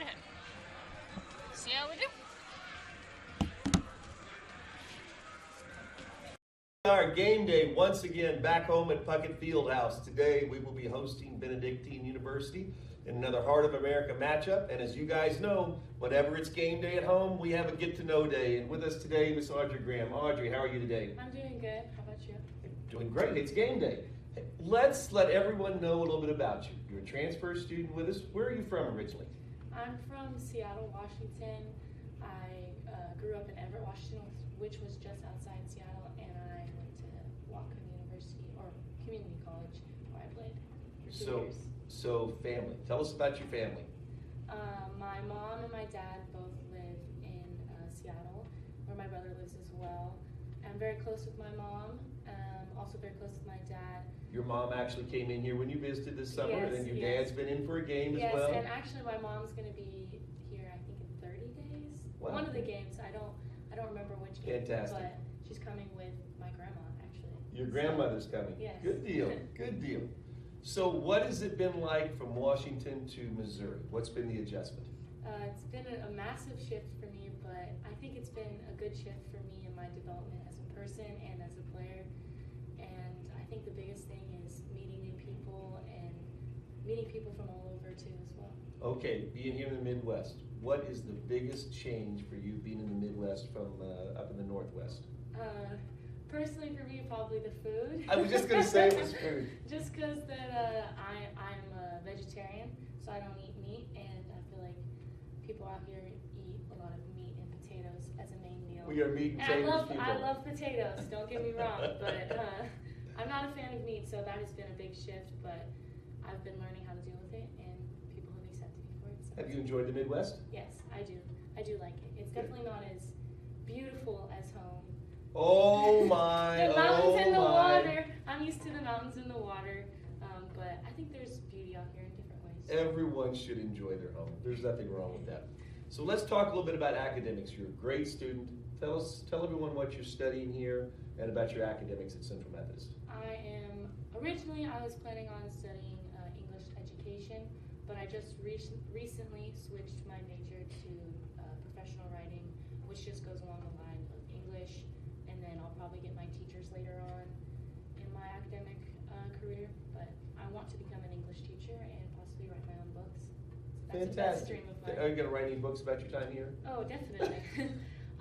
right ahead. See how we do? Our game day once again back home at Puckett Fieldhouse. Today we will be hosting Benedictine University in another Heart of America matchup. And as you guys know, whenever it's game day at home, we have a get to know day. And with us today, Miss Audrey Graham. Audrey, how are you today? I'm doing good. How about you? Doing great. It's game day. Let's let everyone know a little bit about you. You're a transfer student with us. Where are you from originally? I'm from Seattle, Washington. I grew up in Everett, Washington, which was just outside Seattle, and I went to Whatcom University, or community college, where I played for 2 years. So family. Tell us about your family. My mom and my dad both live in Seattle, where my brother lives as well. I'm very close with my mom, also very close with my dad. Your mom actually came in here when you visited this summer, Yes, and your yes. dad's been in for a game as well? Yes, and actually my mom's going to be here, I think, in 30 days. Wow. One of the games, I don't remember which game, Fantastic. but she's coming with my grandma, actually. Your grandmother's coming. Yes. Good deal. Good deal. So what has it been like from Washington to Missouri? What's been the adjustment? It's been a massive shift for me, but I think it's been a good shift for me in my development as a person and as a player. And I think the biggest thing is meeting new people and meeting people from all over too as well. Okay, being here in the Midwest, what is the biggest change for you being in the Midwest from up in the Northwest? Personally, for me, probably the food. I was just going to say it was food. Just because that I'm a vegetarian, so I don't eat meat, and I feel like people out here eat a lot of meat and potatoes as a main meal. We are meat and potatoes people. I love potatoes, don't get me wrong, but I'm not a fan of meat, so that has been a big shift, but I've been learning how to deal with it, and people have accepted me for it. So Have you enjoyed the Midwest? Yes, I do. I do like it. It's definitely not as beautiful as home. Oh my, The mountains and the water. I'm used to the mountains and the water, but I think there's beauty out here in different ways. Everyone should enjoy their home. There's nothing wrong with that. So let's talk a little bit about academics. You're a great student. Tell everyone what you're studying here and about your academics at Central Methodist. Originally I was planning on studying English education, but I just recently switched my major to professional writing, which just goes along the line of English, and then I'll probably get my teachers later on in my academic career, but I want to become an English teacher and possibly write my own books. So that's Fantastic. a dream of mine. Are you going to write any books about your time here? Oh, definitely.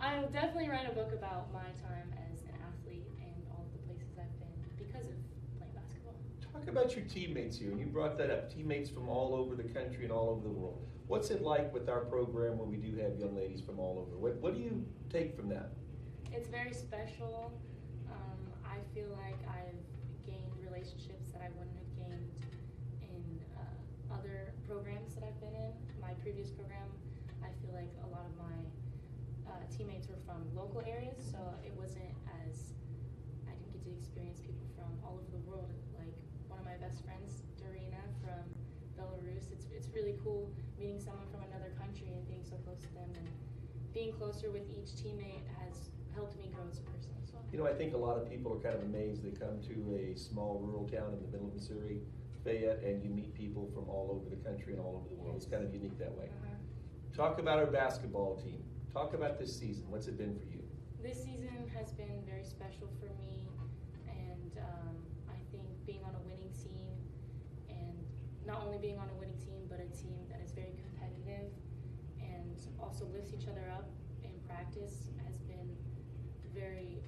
I'll definitely write a book about my time as an athlete and all of the places I've been because of playing basketball. Talk about your teammates here. You brought that up. Teammates from all over the country and all over the world. What's it like with our program when we do have young ladies from all over? What do you take from that? It's very special. I feel like I've gained relationships that I wouldn't have gained in other programs that I've been in. My previous program, I feel like a lot of my teammates were from local areas, so it wasn't as, I didn't get to experience people from all over the world. Like one of my best friends, Dorina from Belarus, it's really cool meeting someone from another country and being so close to them, and being closer with each teammate has helped me grow as a person as well. You know, I think a lot of people are kind of amazed. They come to a small rural town in the middle of Missouri, Fayette, and you meet people from all over the country and all over the world. It's kind of unique that way. Talk about our basketball team. Talk about this season. What's it been for you? This season has been very special for me, and I think being on a winning team, and not only being on a winning team, but a team that is very competitive and also lifts each other up in practice has been very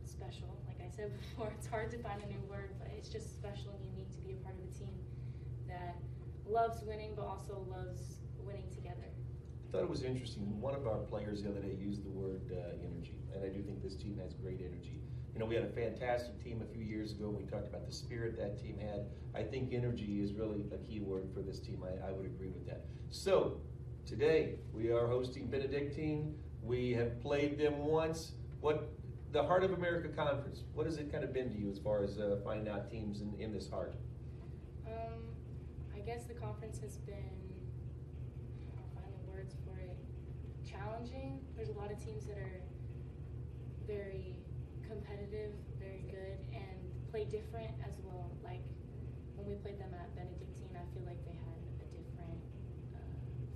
special. Like I said before, it's hard to find a new word, but it's just special and unique to be a part of a team that loves winning, but also loves winning together. I thought it was interesting. One of our players the other day used the word energy, and I do think this team has great energy. You know, we had a fantastic team a few years ago. We talked about the spirit that team had. I think energy is really a key word for this team. I would agree with that. So, today we are hosting Benedictine. We have played them once. The Heart of America Conference, what has it kind of been to you as far as finding out teams in this heart? I guess the conference has been, I'll find the words for it, challenging. There's a lot of teams that are very competitive, very good, and play different as well. Like when we played them at Benedictine, I feel like they had a different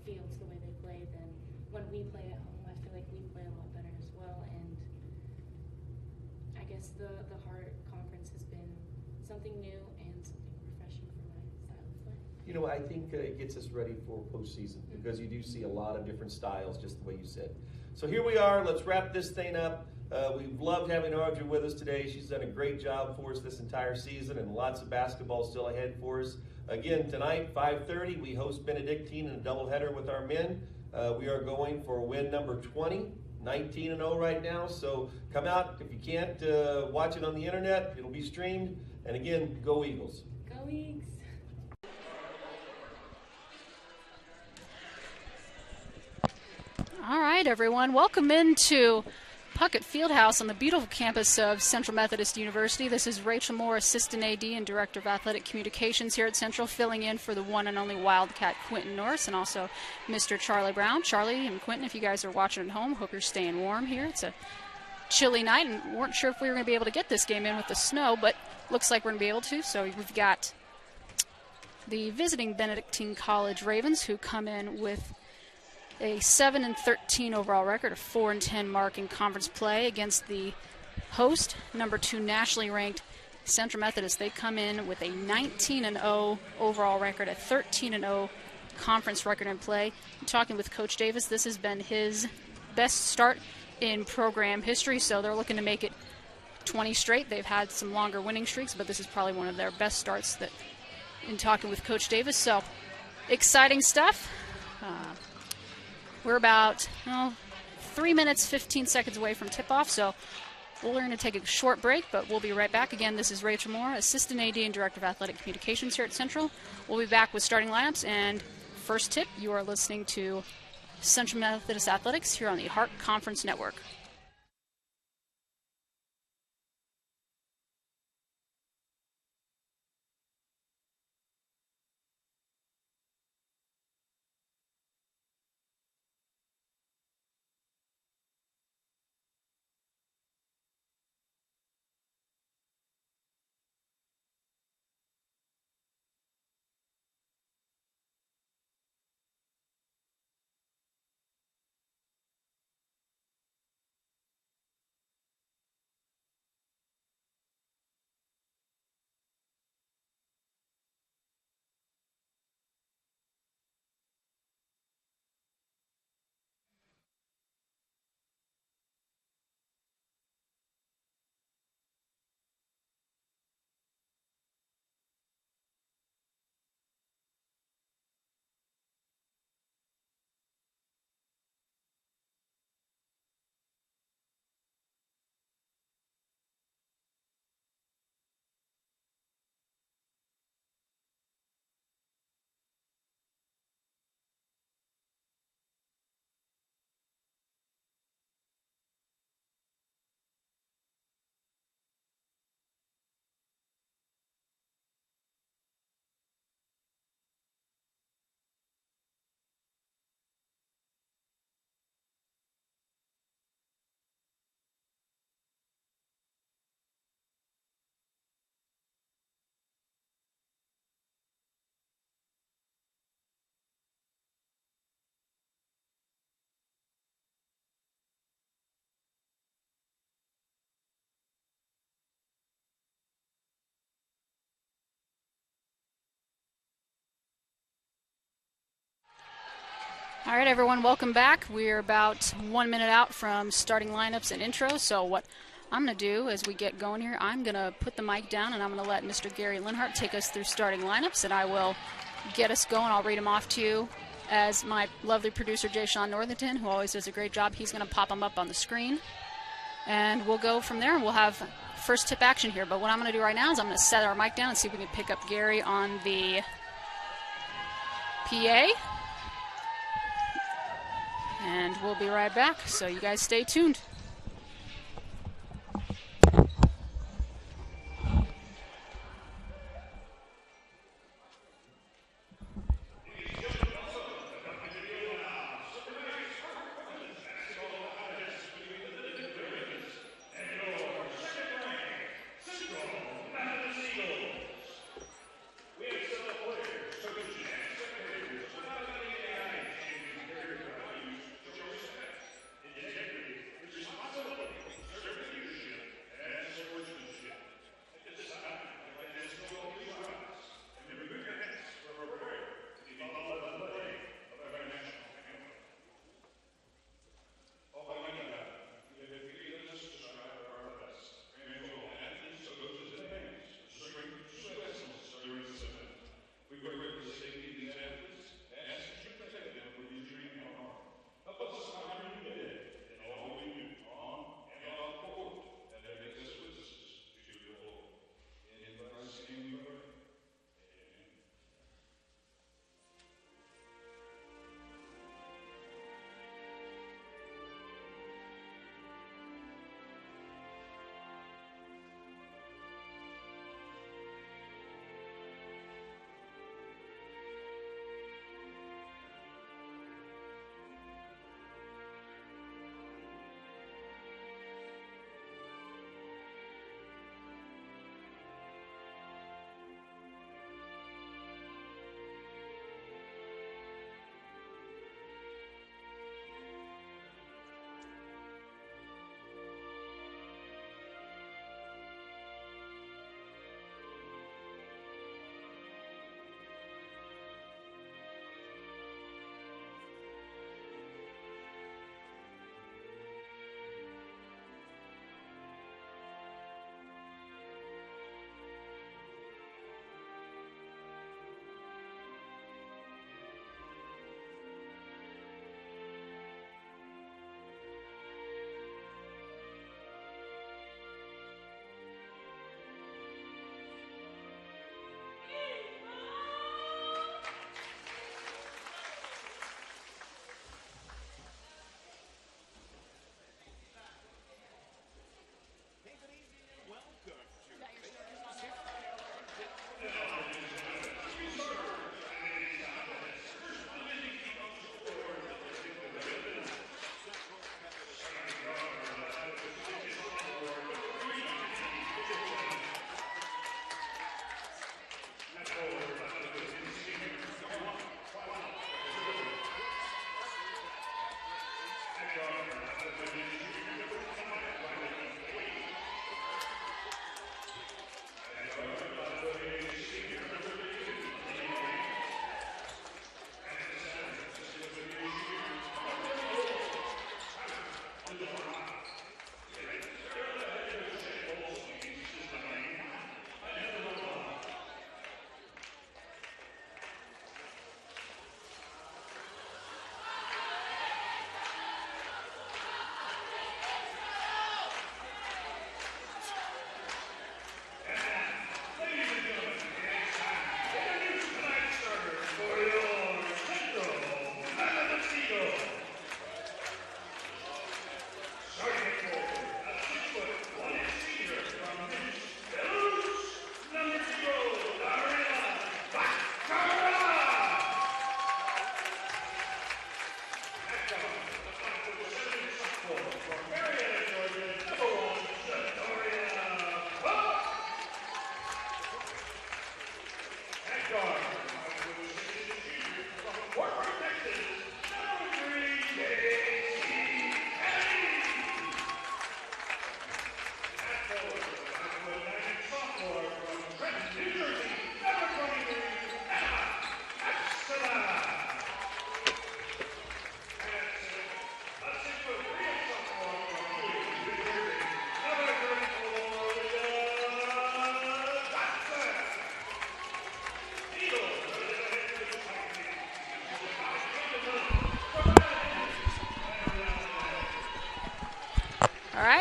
fields the way they play, then when we play at home, I feel like we play a lot better as well. And I guess the Heart Conference has been something new and something refreshing for my style of play. You know, I think it gets us ready for postseason because you do see a lot of different styles, just the way you said. So here we are. Let's wrap this thing up. We've loved having Audrey with us today. She's done a great job for us this entire season, and lots of basketball still ahead for us. Again, tonight, 5:30, we host Benedictine in a doubleheader with our men. We are going for win number 20, 19-0 right now. So come out. If you can't watch it on the internet, it'll be streamed. And again, go Eagles. Go Eagles. All right, everyone. Welcome into Puckett Fieldhouse on the beautiful campus of Central Methodist University. This is Rachel Moore, Assistant AD and Director of Athletic Communications here at Central, filling in for the one and only Wildcat Quentin Norris and also Mr. Charlie Brown. Charlie and Quentin, if you guys are watching at home, hope you're staying warm here. It's a chilly night and weren't sure if we were going to be able to get this game in with the snow, but looks like we're going to be able to. So we've got the visiting Benedictine College Ravens who come in with a 7-13 overall record, a 4-10 mark in conference play against the host, number 2 nationally ranked Central Methodist. They come in with a 19-0 overall record, a 13-0 conference record in play. I'm talking with Coach Davis. This has been his best start in program history, so they're looking to make it 20 straight. They've had some longer winning streaks, but this is probably one of their best starts that in talking with Coach Davis. So exciting stuff. We're about 3 minutes, 15 seconds away from tip-off, so we're going to take a short break, but we'll be right back. Again, this is Rachel Moore, Assistant AD and Director of Athletic Communications here at Central. We'll be back with starting lineups, and first tip, you are listening to Central Methodist Athletics here on the Heart Conference Network. All right, everyone, welcome back. We're about 1 minute out from starting lineups and intros. So what I'm going to do as we get going here, I'm going to put the mic down and I'm going to let Mr. Gary Linhart take us through starting lineups, and I will get us going. I'll read them off to you as my lovely producer, Jay Sean Northington, who always does a great job. He's going to pop them up on the screen, and we'll go from there, and we'll have first tip action here. But what I'm going to do right now is I'm going to set our mic down and see if we can pick up Gary on the PA. And we'll be right back, so you guys stay tuned.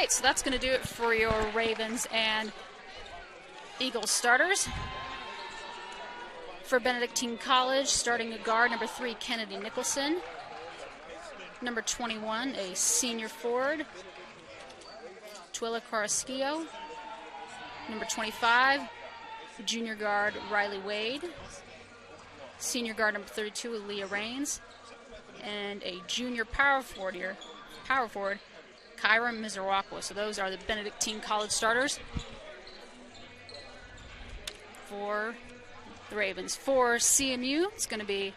right, so that's going to do it for your Ravens and Eagles starters. For Benedictine College, starting a guard, number 3, Kennedy Nicholson. Number 21, a senior forward, Twila Carrasquillo. Number 25, junior guard, Riley Wade. Senior guard, number 32, Leah Raines. And a junior power forward, Kyra Mizrawakwa. So those are the Benedictine College starters for the Ravens. For CMU, it's going to be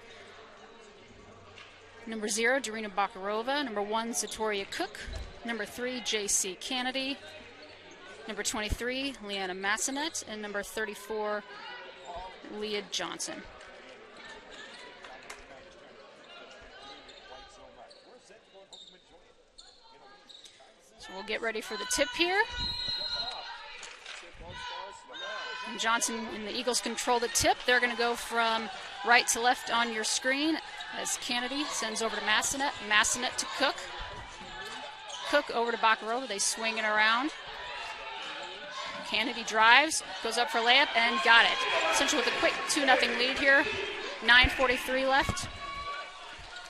number 0, Darina Bakarova. Number 1, Zatoria Cook. Number 3, J.C. Kennedy. Number 23, Leanna Massanet. And number 34, Leah Johnson. So we'll get ready for the tip here. And Johnson and the Eagles control the tip. They're going to go from right to left on your screen as Kennedy sends over to Massanet. Massanet to Cook. Cook over to Bakarova. They swing it around. Kennedy drives, goes up for layup, and got it. Central with a quick 2-0 lead here. 9:43 left.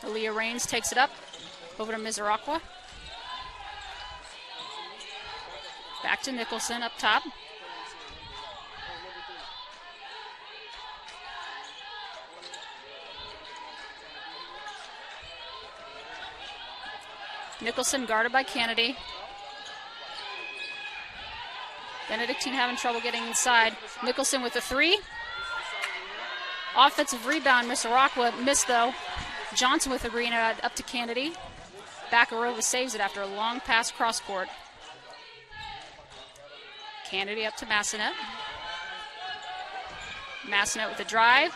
Leah Raines takes it up over to Mizrawakwa. Back to Nicholson up top. Nicholson guarded by Kennedy. Benedictine having trouble getting inside. Nicholson with a 3. Offensive rebound, Mizrawakwa missed though. Johnson with a rebound up to Kennedy. Bakarova saves it after a long pass cross court. Kennedy up to Massanet. Massanet with a drive.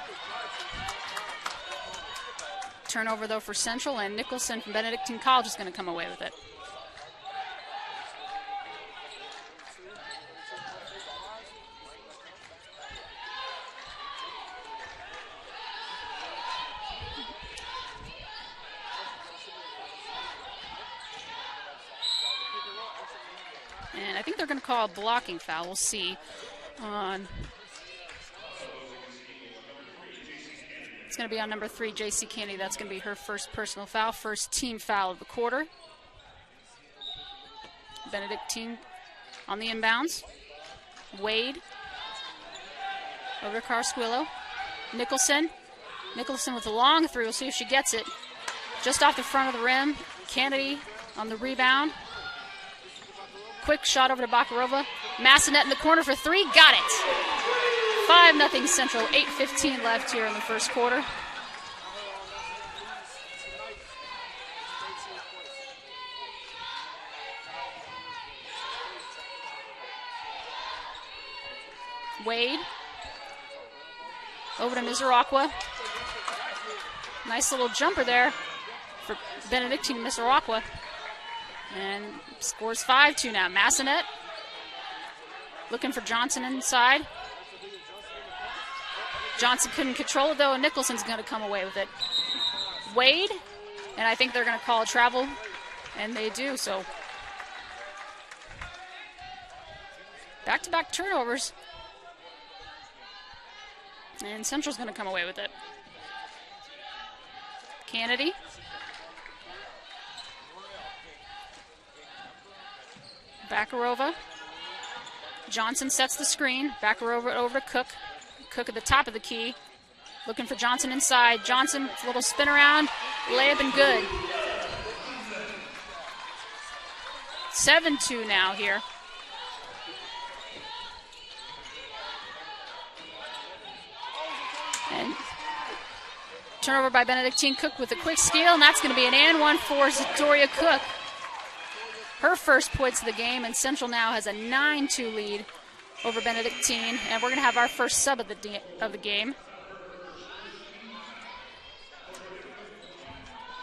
Turnover though for Central, and Nicholson from Benedictine College is going to come away with it. And I think they're going to call a blocking foul. We'll see. It's going to be on number 3, J.C. Kennedy. That's going to be her first personal foul, first team foul of the quarter. Benedictine on the inbounds. Wade over to Carrasquillo. Nicholson with a long 3. We'll see if she gets it. Just off the front of the rim. Kennedy on the rebound. Quick shot over to Bakarova. Massanet in the corner for 3. Got it. 5-0 Central. 8:15 left here in the first quarter. Wade over to Mizrawakwa. Nice little jumper there for Benedictine Mizrawakwa. And scores 5-2 now. Massanet looking for Johnson inside. Johnson couldn't control it though, and Nicholson's going to come away with it. Wade, and I think they're going to call a travel, and they do. So back-to-back turnovers, and Central's going to come away with it. Kennedy. Bakarova. Johnson sets the screen. Bakarova over to Cook. Cook at the top of the key. Looking for Johnson inside. Johnson, a little spin around. Layup and good. 7-2 now here. And turnover by Benedictine. Cook with a quick steal, and that's going to be an and one for Zatoria Cook. Her first points of the game, and Central now has a 9-2 lead over Benedictine, and we're going to have our first sub of the game.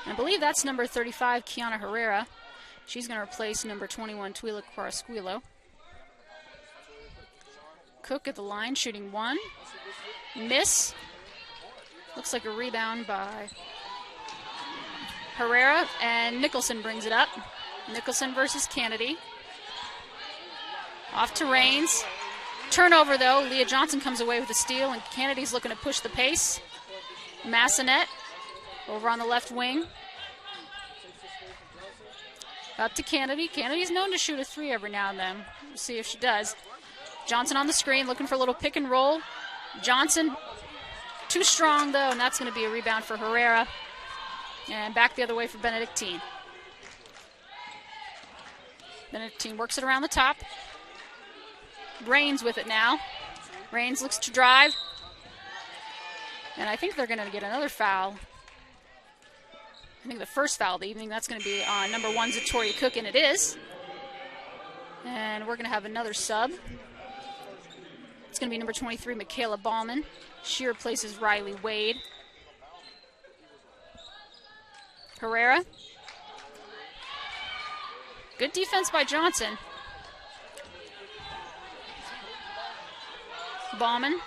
I believe that's number 35, Kiana Herrera. She's going to replace number 21, Twila Carrasquillo. Cook at the line, shooting 1. Miss. Looks like a rebound by Herrera, and Nicholson brings it up. Nicholson versus Kennedy. Off to Rains. Turnover, though. Leah Johnson comes away with a steal, and Kennedy's looking to push the pace. Massanet over on the left wing. Up to Kennedy. Kennedy's known to shoot a three every now and then. We'll see if she does. Johnson on the screen, looking for a little pick and roll. Johnson, too strong, though, and that's going to be a rebound for Herrera. And back the other way for Benedictine. Benedictine works it around the top. Rains with it now. Rains looks to drive. And I think they're going to get another foul. I think the first foul of the evening, that's going to be on number 1, Zatoria Cook, and it is. And we're going to have another sub. It's going to be number 23, Michaela Ballman. She replaces Riley Wade. Herrera. Good defense by Johnson. Ballman.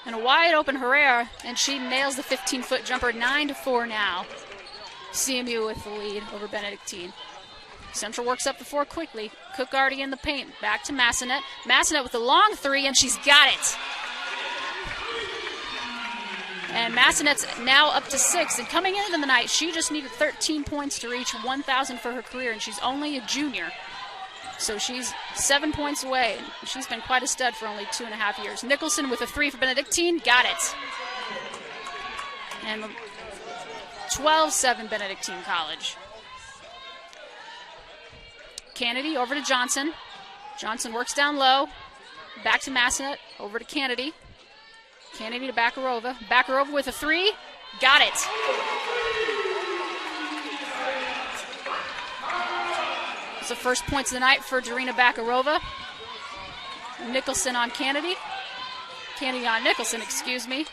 And a wide open Herrera, and she nails the 15-foot jumper. 9-4 now. CMU with the lead over Benedictine. Central works up the floor quickly. Cook already in the paint. Back to Massanet. Massanet with the long three, and she's got it. And Massanet's now up to 6. And coming into the night, she just needed 13 points to reach 1,000 for her career, and she's only a junior. So she's 7 points away. She's been quite a stud for only 2.5 years. Nicholson with a three for Benedictine. Got it. And 12-7 Benedictine College. Kennedy over to Johnson. Johnson works down low. Back to Massanet. Over to Kennedy. Kennedy to Bakarova. Bakarova with a three. Got it. It's the first points of the night for Darina Bakarova. Nicholson on Kennedy. Kennedy on Nicholson, excuse me.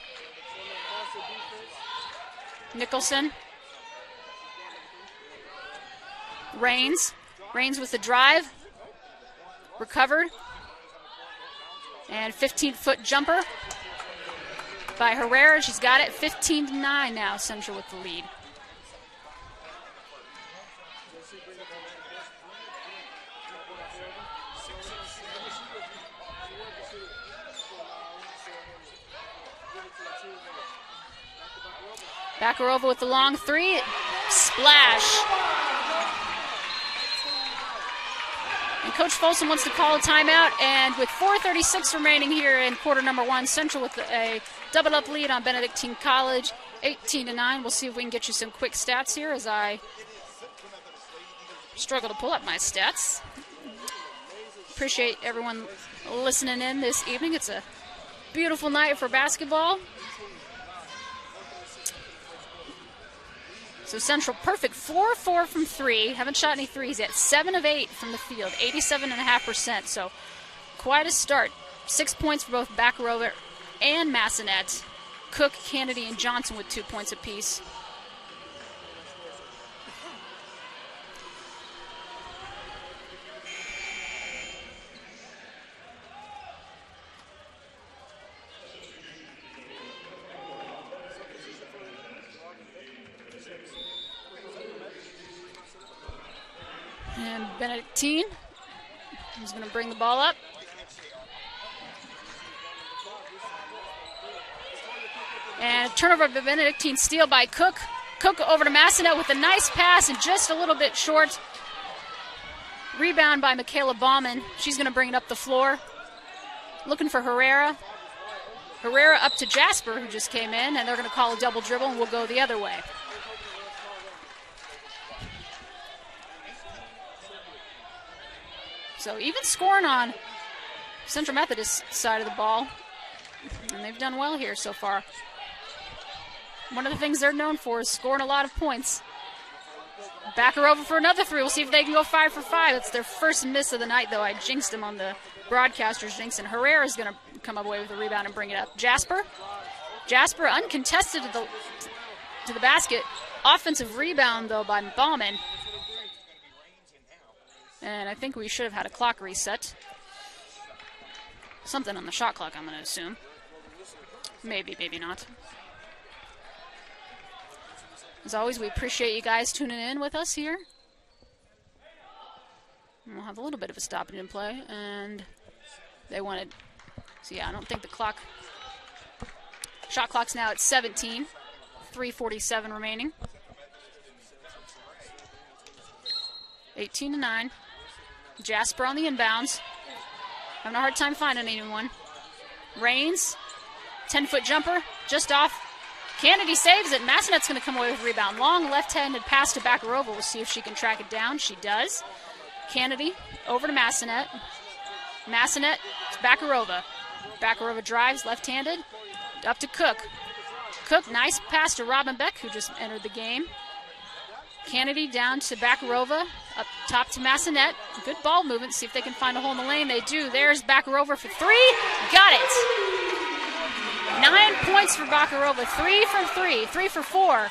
Nicholson. Rains. Rains with the drive. Recovered. And 15-foot jumper by Herrera. She's got it. 15-9 now. Central with the lead. Bakarova with the long three. Splash. And Coach Folsom wants to call a timeout. And with 4:36 remaining here in quarter number 1, Central with a double-up lead on Benedictine College, 18-9. We'll see if we can get you some quick stats here as I struggle to pull up my stats. Appreciate everyone listening in this evening. It's a beautiful night for basketball. So Central perfect, 4-4 from 3. Haven't shot any threes yet. 7 of 8 from the field, 87.5%. So quite a start. 6 points for both Bakarova and Massanet. Cook, Kennedy, and Johnson with 2 points apiece. And Benedictine is going to bring the ball up. And turnover by Benedictine, steal by Cook. Cook over to Massanet with a nice pass and just a little bit short. Rebound by Michaela Baumann. She's going to bring it up the floor. Looking for Herrera. Herrera up to Jasper, who just came in, and they're going to call a double dribble, and we'll go the other way. So even scoring on Central Methodist side of the ball, and they've done well here so far. One of the things they're known for is scoring a lot of points. Bakarova for another three. We'll see if they can go 5 for 5. It's their first miss of the night, though. I jinxed them on the broadcaster's jinx, and Herrera's going to come away with a rebound and bring it up. Jasper uncontested to the basket. Offensive rebound, though, by Baumann. And I think we should have had a clock reset. Something on the shot clock, I'm going to assume. Maybe, maybe not. As always, we appreciate you guys tuning in with us here. We'll have a little bit of a stoppage in play, and they wanted. So yeah, I don't think the clock. Shot clock's now at 17. 3:47 remaining. 18-9. Jasper on the inbounds. Having a hard time finding anyone. Rains. 10-foot jumper. Just off. Kennedy saves it. Massenet's going to come away with a rebound. Long left-handed pass to Bakarova. We'll see if she can track it down. She does. Kennedy over to Massenet. Massenet to Bakarova. Bakarova drives left-handed. Up to Cook. Cook, nice pass to Robin Beck, who just entered the game. Kennedy down to Bakarova. Up top to Massenet. Good ball movement. See if they can find a hole in the lane. They do. There's Bakarova for three. Got it. 9 points for Bakarova. 3 from 3. 3 for 4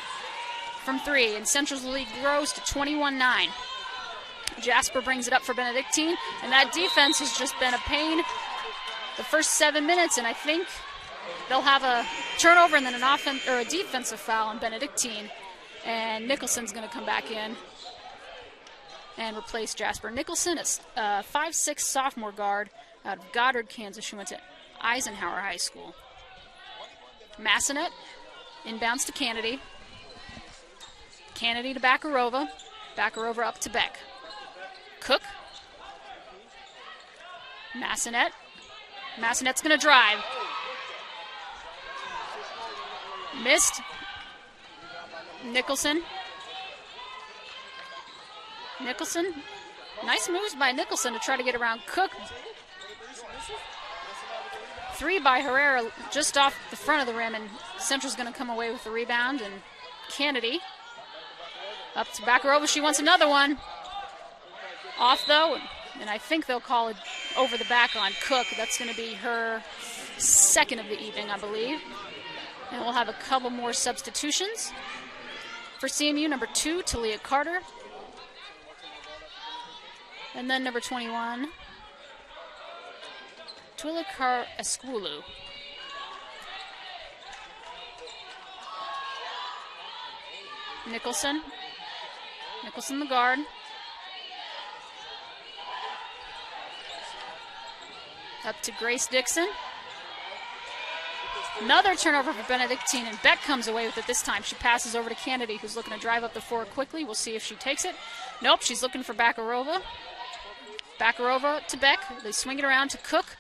from 3. And Central's lead grows to 21-9. Jasper brings it up for Benedictine. And that defense has just been a pain the first 7 minutes. And I think they'll have a turnover and then a defensive foul on Benedictine. And Nicholson's going to come back in and replace Jasper. Nicholson is a 5'6" sophomore guard out of Goddard, Kansas. She went to Eisenhower High School. Massenet inbounds to Kennedy. Kennedy to Bakarova. Bakarova up to Beck. Cook. Massenet. Massenet's going to drive. Missed. Nicholson. Nicholson. Nice moves by Nicholson to try to get around Cook. 3 by Herrera just off the front of the rim, and Central's going to come away with the rebound. And Kennedy up to Bakarova. She wants another one. Off, though, and I think they'll call it over the back on Cook. That's going to be her second of the evening, I believe. And we'll have a couple more substitutions. For CMU, number 2, Talia Carter. And then number 21, Twilikar Esquulu. Nicholson. Nicholson the guard. Up to Grace Dixon. Another turnover for Benedictine, and Beck comes away with it this time. She passes over to Kennedy, who's looking to drive up the floor quickly. We'll see if she takes it. Nope, she's looking for Bakarova. Bakarova to Beck. They swing it around to Cook.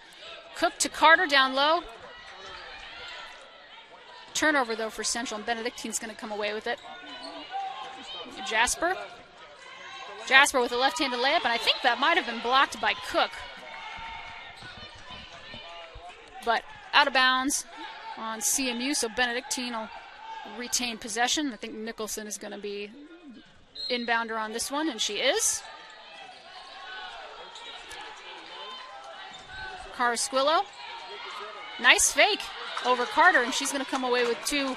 Cook to Carter down low. Turnover, though, for Central, and Benedictine's going to come away with it. Jasper. Jasper with a left-handed layup, and I think that might have been blocked by Cook. But out of bounds on CMU, so Benedictine will retain possession. I think Nicholson is going to be inbounder on this one, and she is. Carrasquillo. Nice fake over Carter, and she's going to come away with 2.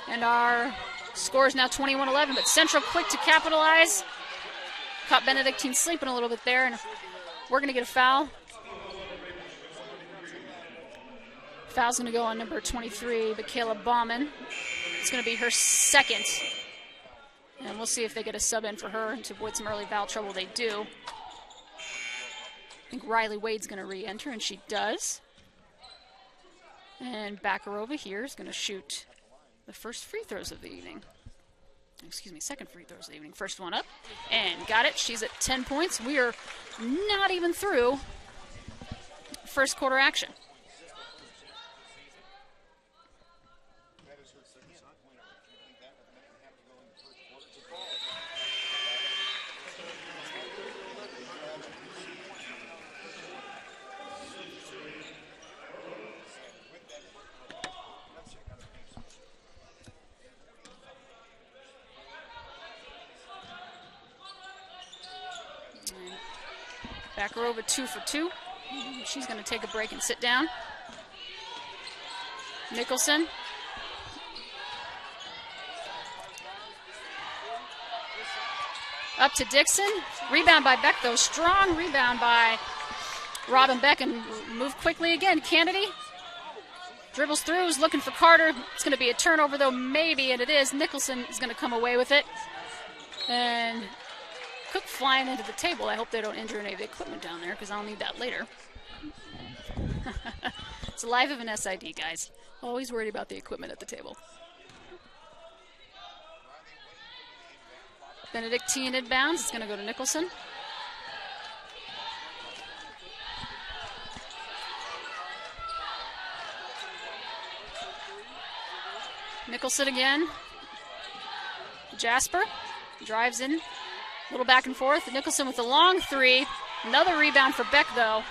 And our score is now 21-11, but Central quick to capitalize. Caught Benedictine sleeping a little bit there, and we're going to get a foul. Foul's going to go on number 23, Michaela Bauman. It's going to be her second. And we'll see if they get a sub in for her to avoid some early foul trouble. They do. I think Riley Wade's going to re-enter, and she does. And Bakarova here is going to shoot the first free throws of the evening. Second free throws of the evening. First one up, and got it. She's at 10 points. We are not even through first quarter action. Bakarova 2 for 2. She's going to take a break and sit down. Nicholson. Up to Dixon. Rebound by Beck, though. Strong rebound by Robin Beck, and move quickly again. Kennedy dribbles through, is looking for Carter. It's going to be a turnover, though, maybe, and it is. Nicholson is going to come away with it. And Cook flying into the table. I hope they don't injure any of the equipment down there because I'll need that later. It's the life of an SID, guys. Always worried about the equipment at the table. Benedictine inbounds. It's going to go to Nicholson. Nicholson again. Jasper drives in. A little back and forth. Nicholson with the long three. Another rebound for Beck, though.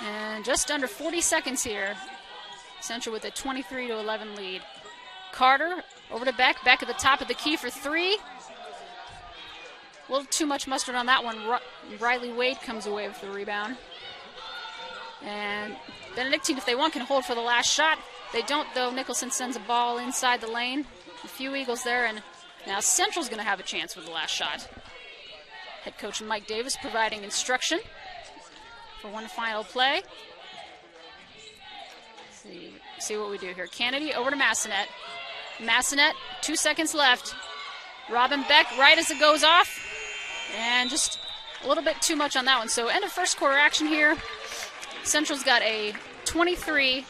And just under 40 seconds here. Central with a 23-11 lead. Carter over to Beck. Beck at the top of the key for three. A little too much mustard on that one. Riley Wade comes away with the rebound. And Benedictine, if they want, can hold for the last shot. They don't, though. Nicholson sends a ball inside the lane. A few Eagles there, and now Central's going to have a chance with the last shot. Head coach Mike Davis providing instruction for one final play. See what we do here. Kennedy over to Massanet. Massanet, 2 seconds left. Robin Beck right as it goes off. And just a little bit too much on that one. So end of first quarter action here. Central's got a 23-11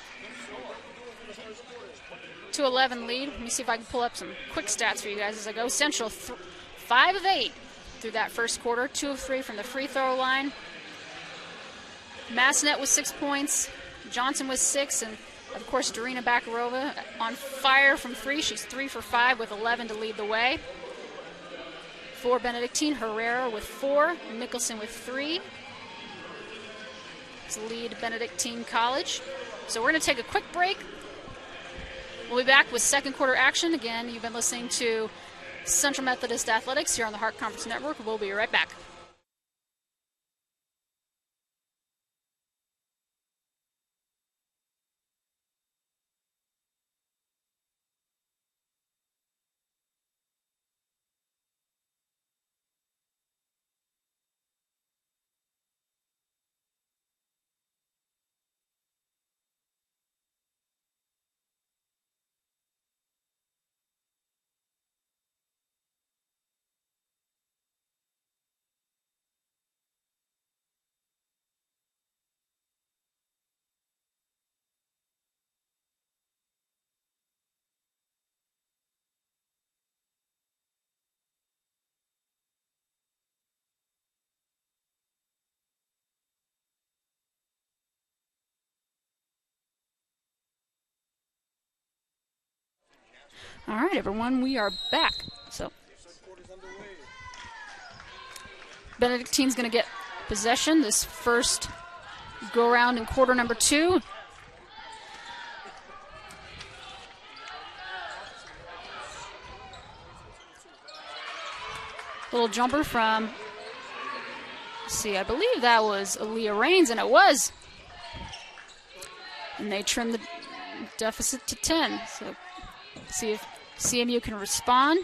lead. Let me see if I can pull up some quick stats for you guys as I go. Central 5 of 8 through that first quarter. 2 of 3 from the free throw line. Massanet with 6 points. Johnson with 6. And, of course, Darina Bakarova on fire from 3. She's 3 for 5 with 11 to lead the way. For Benedictine, Herrera with 4. Nicholson with 3. To lead Benedictine College. So we're going to take a quick break. We'll be back with second quarter action. Again, you've been listening to Central Methodist Athletics here on the Hart Conference Network. We'll be right back. All right, everyone, we are back. So Benedictine's going to get possession this first go-around in quarter number 2. Little jumper from, let's see, I believe that was Aaliyah Raines, and it was. And they trimmed the deficit to 10. So see if CMU can respond.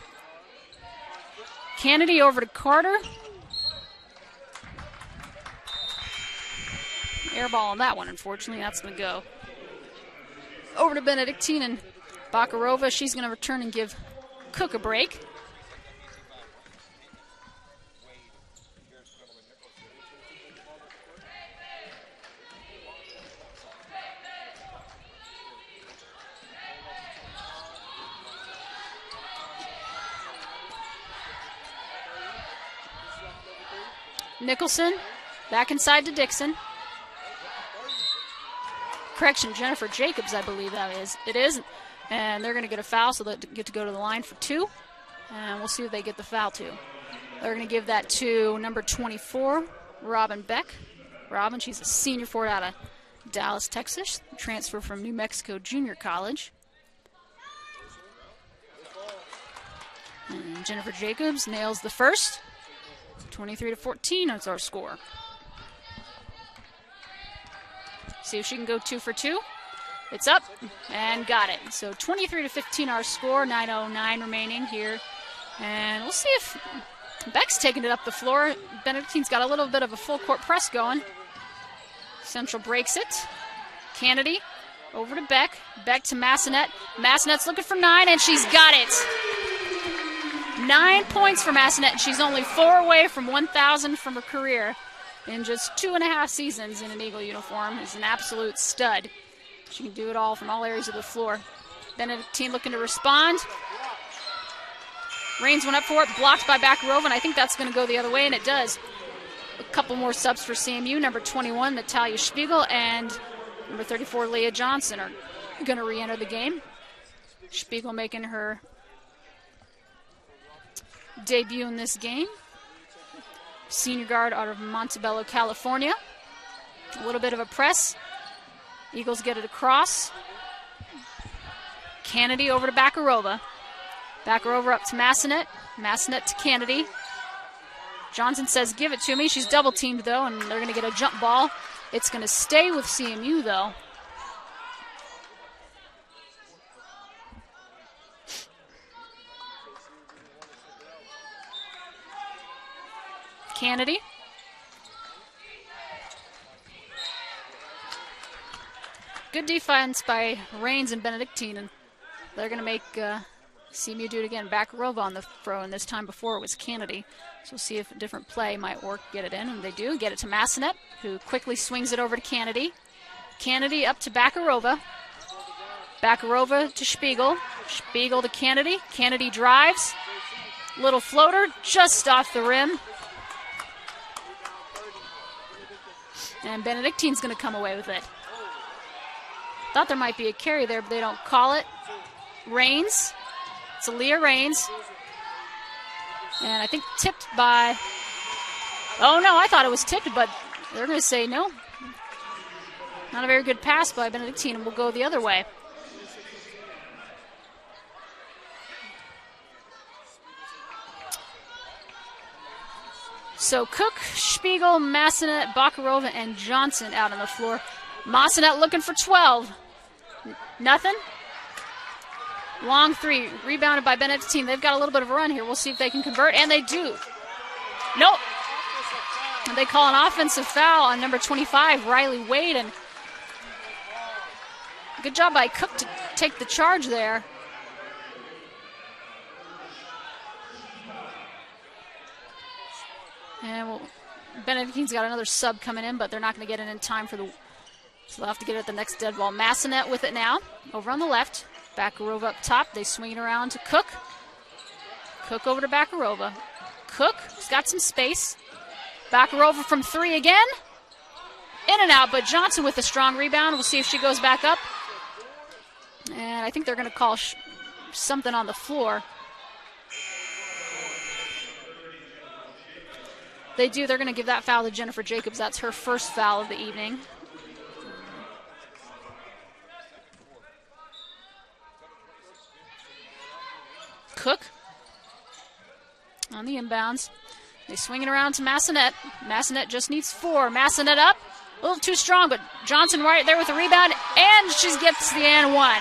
Kennedy over to Carter. Air ball on that one, unfortunately. That's going to go over to Benedictine and Bakarova. She's going to return and give Cook a break. Nicholson, back inside to Dixon. Correction, Jennifer Jacobs, I believe that is. It is. And they're going to get a foul, so they get to go to the line for 2. And we'll see if they get the foul, too. They're going to give that to number 24, Robin Beck. Robin, she's a senior forward out of Dallas, Texas. Transfer from New Mexico Junior College. And Jennifer Jacobs nails the first. 23-14 is our score. See if she can go 2 for 2. It's up and got it. So 23-15 our score, 9:09 remaining here. And we'll see if Beck's taking it up the floor. Benedictine's got a little bit of a full court press going. Central breaks it. Kennedy over to Beck. Beck to Massanet. Massanet's looking for 9, and she's got it. 9 points for Massanet, and she's only 4 away from 1,000 from her career in just 2.5 seasons in an Eagle uniform. Is an absolute stud. She can do it all from all areas of the floor. Benedictine looking to respond. Rains went up for it, blocked by Bakarova, and I think that's going to go the other way, and it does. A couple more subs for CMU. Number 21, Natalia Spiegel, and number 34, Leah Johnson are going to re-enter the game. Spiegel making her debut in this game. Senior guard out of Montebello, California. A little bit of a press. Eagles get it across. Kennedy over to Bakarova. Bakarova up to Massanet. Massanet to Kennedy. Johnson says, give it to me. She's double teamed, though, and they're going to get a jump ball. It's going to stay with CMU, though. Kennedy. Good defense by Rains and Benedictine, and they're going to make CMU do it again. Bakarova on the throw, and this time before it was Kennedy. So we'll see if a different play might work, get it in, and they do. Get it to Massanet, who quickly swings it over to Kennedy. Kennedy up to Bakarova. Bakarova to Spiegel. Spiegel to Kennedy. Kennedy drives. Little floater just off the rim. And Benedictine's going to come away with it. Thought there might be a carry there, but they don't call it. Rains. It's Aaliyah Rains. And I think tipped by... Oh, no, I thought it was tipped, but they're going to say no. Not a very good pass by Benedictine, and we'll go the other way. So Cook, Spiegel, Massanet, Bakarova, and Johnson out on the floor. Massanet looking for 12. Nothing. Long three, rebounded by Benedictine. They've got a little bit of a run here. We'll see if they can convert, and they do. Nope. And they call an offensive foul on number 25, Riley Wade, and good job by Cook to take the charge there. And Benedictine's got another sub coming in, but they're not going to get it in time for the... So they'll have to get it at the next dead ball. Massanet with it now, over on the left. Bakarova up top. They swing it around to Cook. Cook over to Bakarova. Cook's got some space. Bakarova from 3 again. In and out, but Johnson with a strong rebound. We'll see if she goes back up. And I think they're going to call something on the floor. They do. They're going to give that foul to Jennifer Jacobs. That's her first foul of the evening. Cook on the inbounds. They swing it around to Massanet. Massanet just needs 4. Massanet up. A little too strong, but Johnson right there with the rebound, and she gets the and one.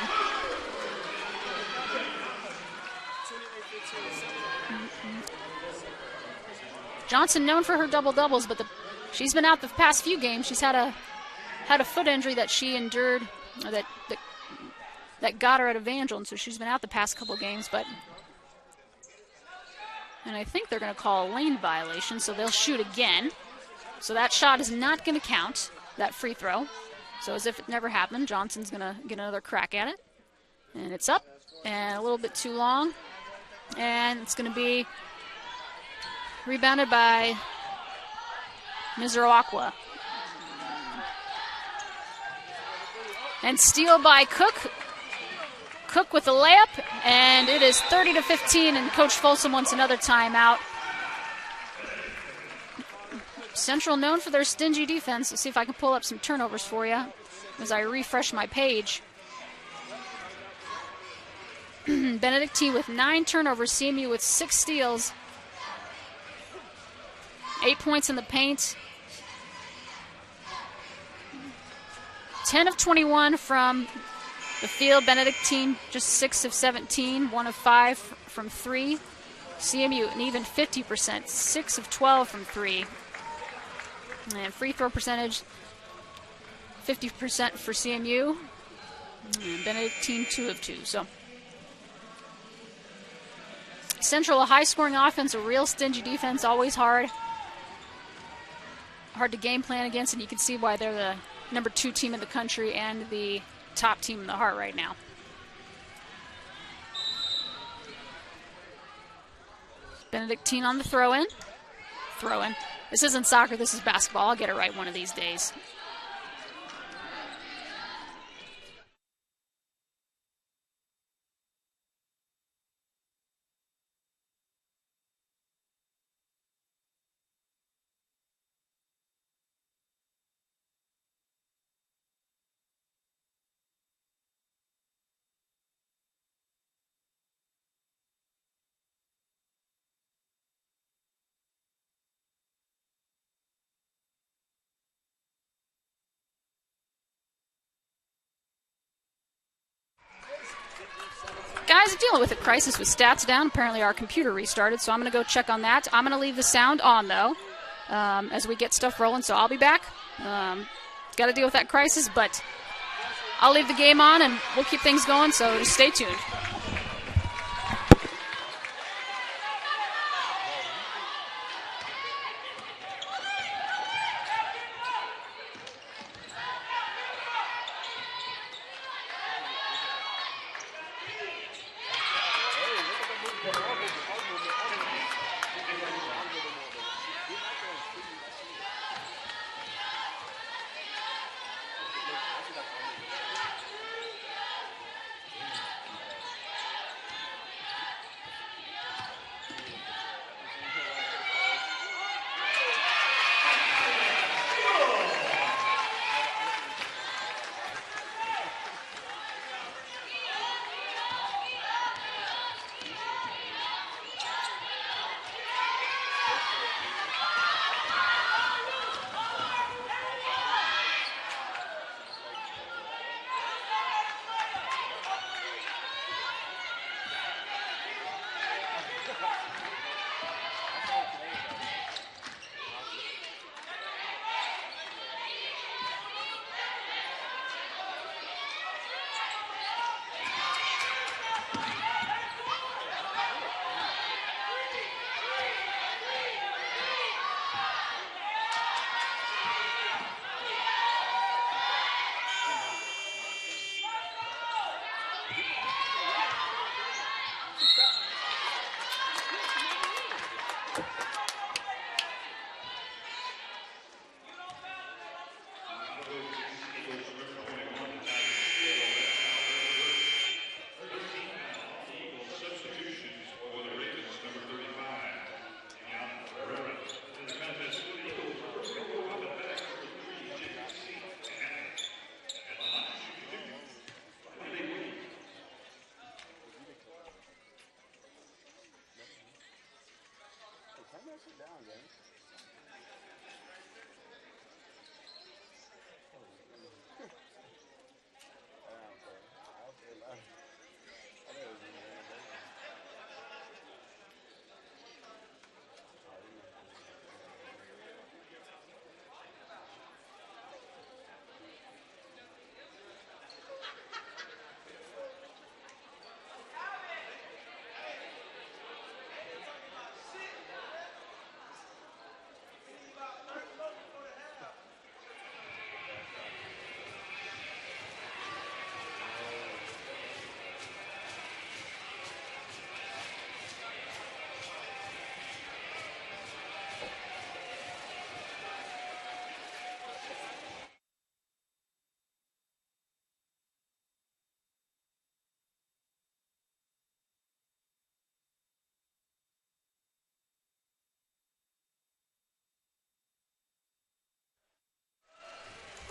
Johnson known for her double-doubles, but she's been out the past few games. She's had a foot injury that she endured, or that got her at Evangel, and so she's been out the past couple games, but... And I think they're going to call a lane violation, so they'll shoot again. So that shot is not going to count, that free throw. So as if it never happened, Johnson's going to get another crack at it. And it's up, and a little bit too long. And it's going to be rebounded by Mizuroakwa. And steal by Cook. Cook with a layup, and it is 30-15, and Coach Folsom wants another timeout. Central known for their stingy defense. Let's see if I can pull up some turnovers for you as I refresh my page. Benedictine with 9 turnovers, CMU with 6 steals. 8 points in the paint. 10 of 21 from the field. Benedictine just 6 of 17, 1 of 5 from 3. CMU an even 50%, 6 of 12 from 3. And free throw percentage, 50% for CMU. And Benedictine 2 of 2. So Central, a high-scoring offense, a real stingy defense, always hard to game plan against, and you can see why they're the number 2 team in the country and the top team in the heart right now. Benedictine on the throw-in. This isn't soccer, this is basketball. I'll get it right one of these days. Guys are dealing with a crisis with stats down. Apparently our computer restarted, so I'm going to go check on that. I'm going to leave the sound on, though, as we get stuff rolling, so I'll be back. Got to deal with that crisis, but I'll leave the game on, and we'll keep things going, so just stay tuned.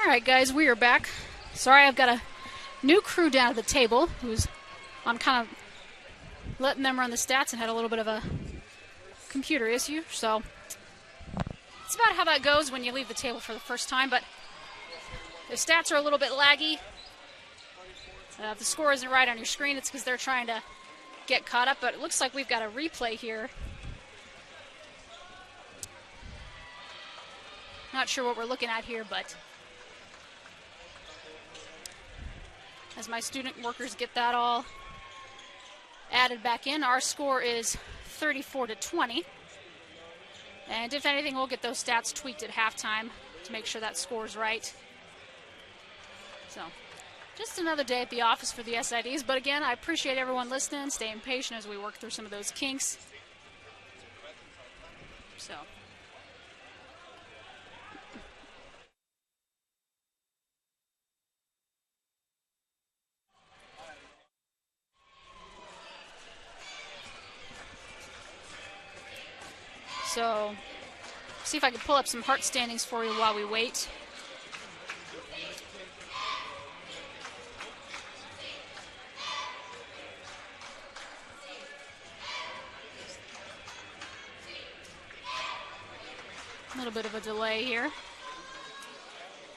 All right, guys, we are back. Sorry, I've got a new crew down at the table I'm kind of letting them run the stats and had a little bit of a computer issue. So it's about how that goes when you leave the table for the first time. But if stats are a little bit laggy, if the score isn't right on your screen, it's because they're trying to get caught up. But it looks like we've got a replay here. Not sure what we're looking at here, but as my student workers get that all added back in, our score is 34-20. And if anything, we'll get those stats tweaked at halftime to make sure that score's right. So, just another day at the office for the SIDs. But again, I appreciate everyone listening, staying patient as we work through some of those kinks. So. So, see if I can pull up some Hart standings for you while we wait. A little bit of a delay here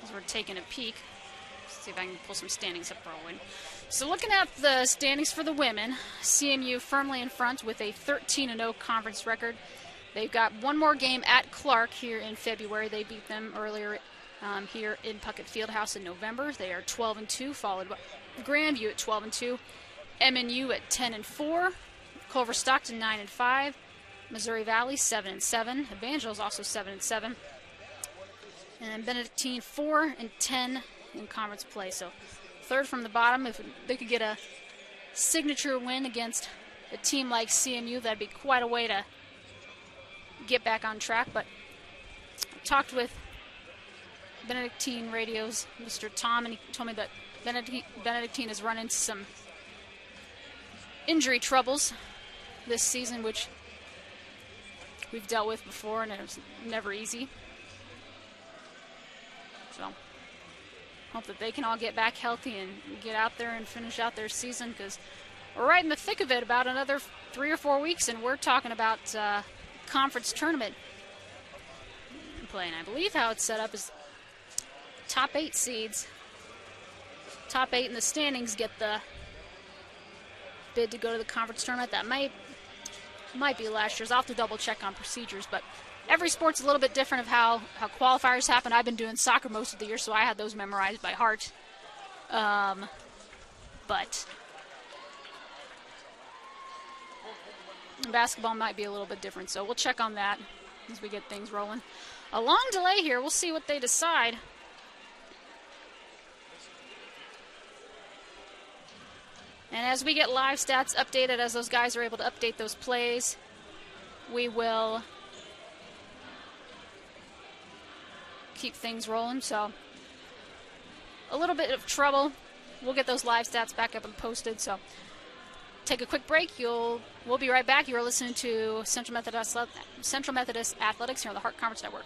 as we're taking a peek. Let's see if I can pull some standings up for a win. So looking at the standings for the women, CMU firmly in front with a 13-0 conference record. They've got one more game at Clark here in February. They beat them earlier here in Puckett Fieldhouse in November. They are 12-2, followed by Grandview at 12-2, MNU at 10-4, Culver Stockton 9-5, Missouri Valley 7-7, Evangel also 7-7, and Benedictine 4-10 in conference play. So third from the bottom. If they could get a signature win against a team like CMU, that'd be quite a way to get back on track. But I talked with Benedictine Radio's Mr. Tom, and he told me that Benedictine has run into some injury troubles this season, which we've dealt with before, and it was never easy. So hope that they can all get back healthy and get out there and finish out their season, because we're right in the thick of it, about another 3 or 4 weeks, and we're talking about conference tournament play. And I believe how it's set up is top 8 seeds. Top 8 in the standings get the bid to go to the conference tournament. That might be last year's. I'll have to double check on procedures, but every sport's a little bit different of how qualifiers happen. I've been doing soccer most of the year, so I had those memorized by heart. But basketball might be a little bit different, so we'll check on that as we get things rolling. A long delay here. We'll see what they decide. And as we get live stats updated, as those guys are able to update those plays, we will keep things rolling. So a little bit of trouble. We'll get those live stats back up and posted. So take a quick break. We'll be right back. You are listening to Central Methodist Athletics here on the Hart Conference Network.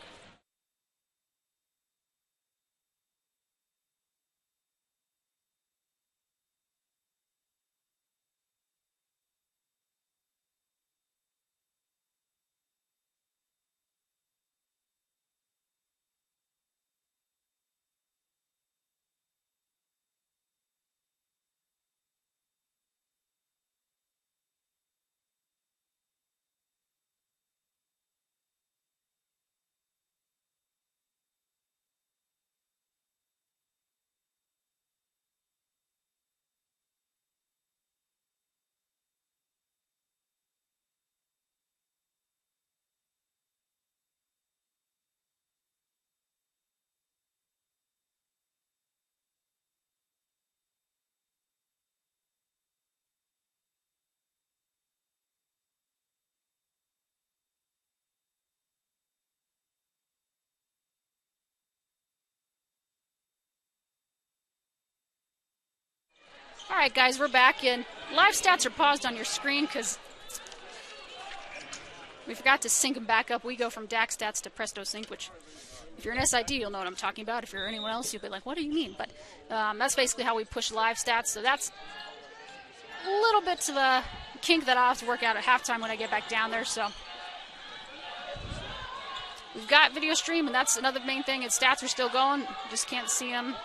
All right, guys, we're back, and live stats are paused on your screen because we forgot to sync them back up. We go from DAC stats to Presto Sync, which if you're an SID, you'll know what I'm talking about. If you're anyone else, you'll be like, what do you mean? But that's basically how we push live stats. So that's a little bit of a kink that I'll have to work out at halftime when I get back down there. So we've got video stream, and that's another main thing. And stats are still going. Just can't see them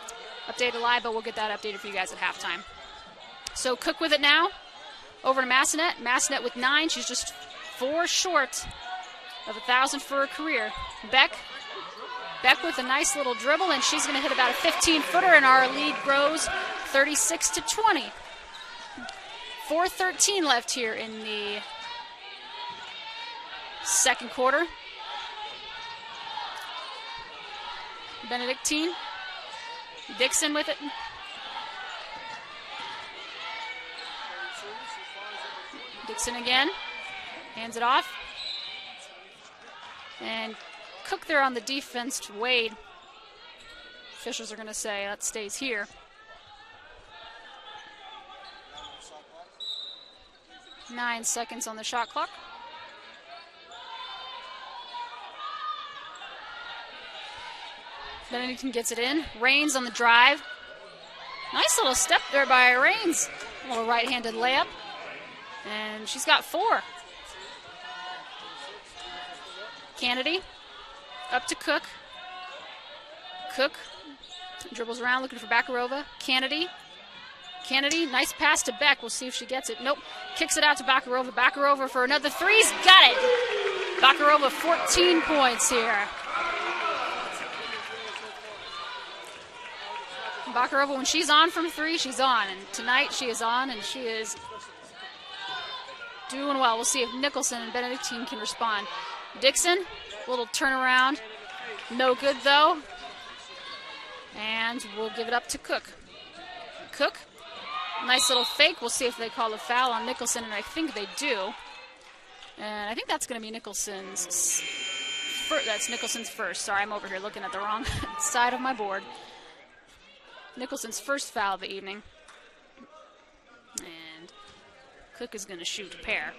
updated live, but we'll get that updated for you guys at halftime. So Cook with it now. Over to Massanet. Massanet with 9. She's just 4 short of 1,000 for her career. Beck with a nice little dribble, and she's going to hit about a 15-footer, and our lead grows 36-20. 4:13 left here in the Second quarter. Benedictine. Dixon with it. Dixon again. Hands it off. And Cook there on the defense to Wade. Officials are going to say that stays here. Nine seconds on the shot clock. Benedictine gets it in. Rains on the drive. Nice little step there by Rains. A little right-handed layup. And she's got 4. Kennedy up to Cook. Cook dribbles around looking for Bakarova. Kennedy, nice pass to Beck. We'll see if she gets it. Nope. Kicks it out to Bakarova. Bakarova for another 3's. Got it. Bakarova 14 points here. Bakarova, when she's on from 3, she's on. And tonight she is on, and she is doing well. We'll see if Nicholson and Benedictine can respond. Dixon, little turnaround. No good, though. And we'll give it up to Cook. Cook, nice little fake. We'll see if they call a foul on Nicholson, and I think they do. And I think that's going to be Nicholson's first. That's Nicholson's first. Sorry, I'm over here looking at the wrong side of my board. Nicholson's first foul of the evening. And Cook is going to shoot a pair.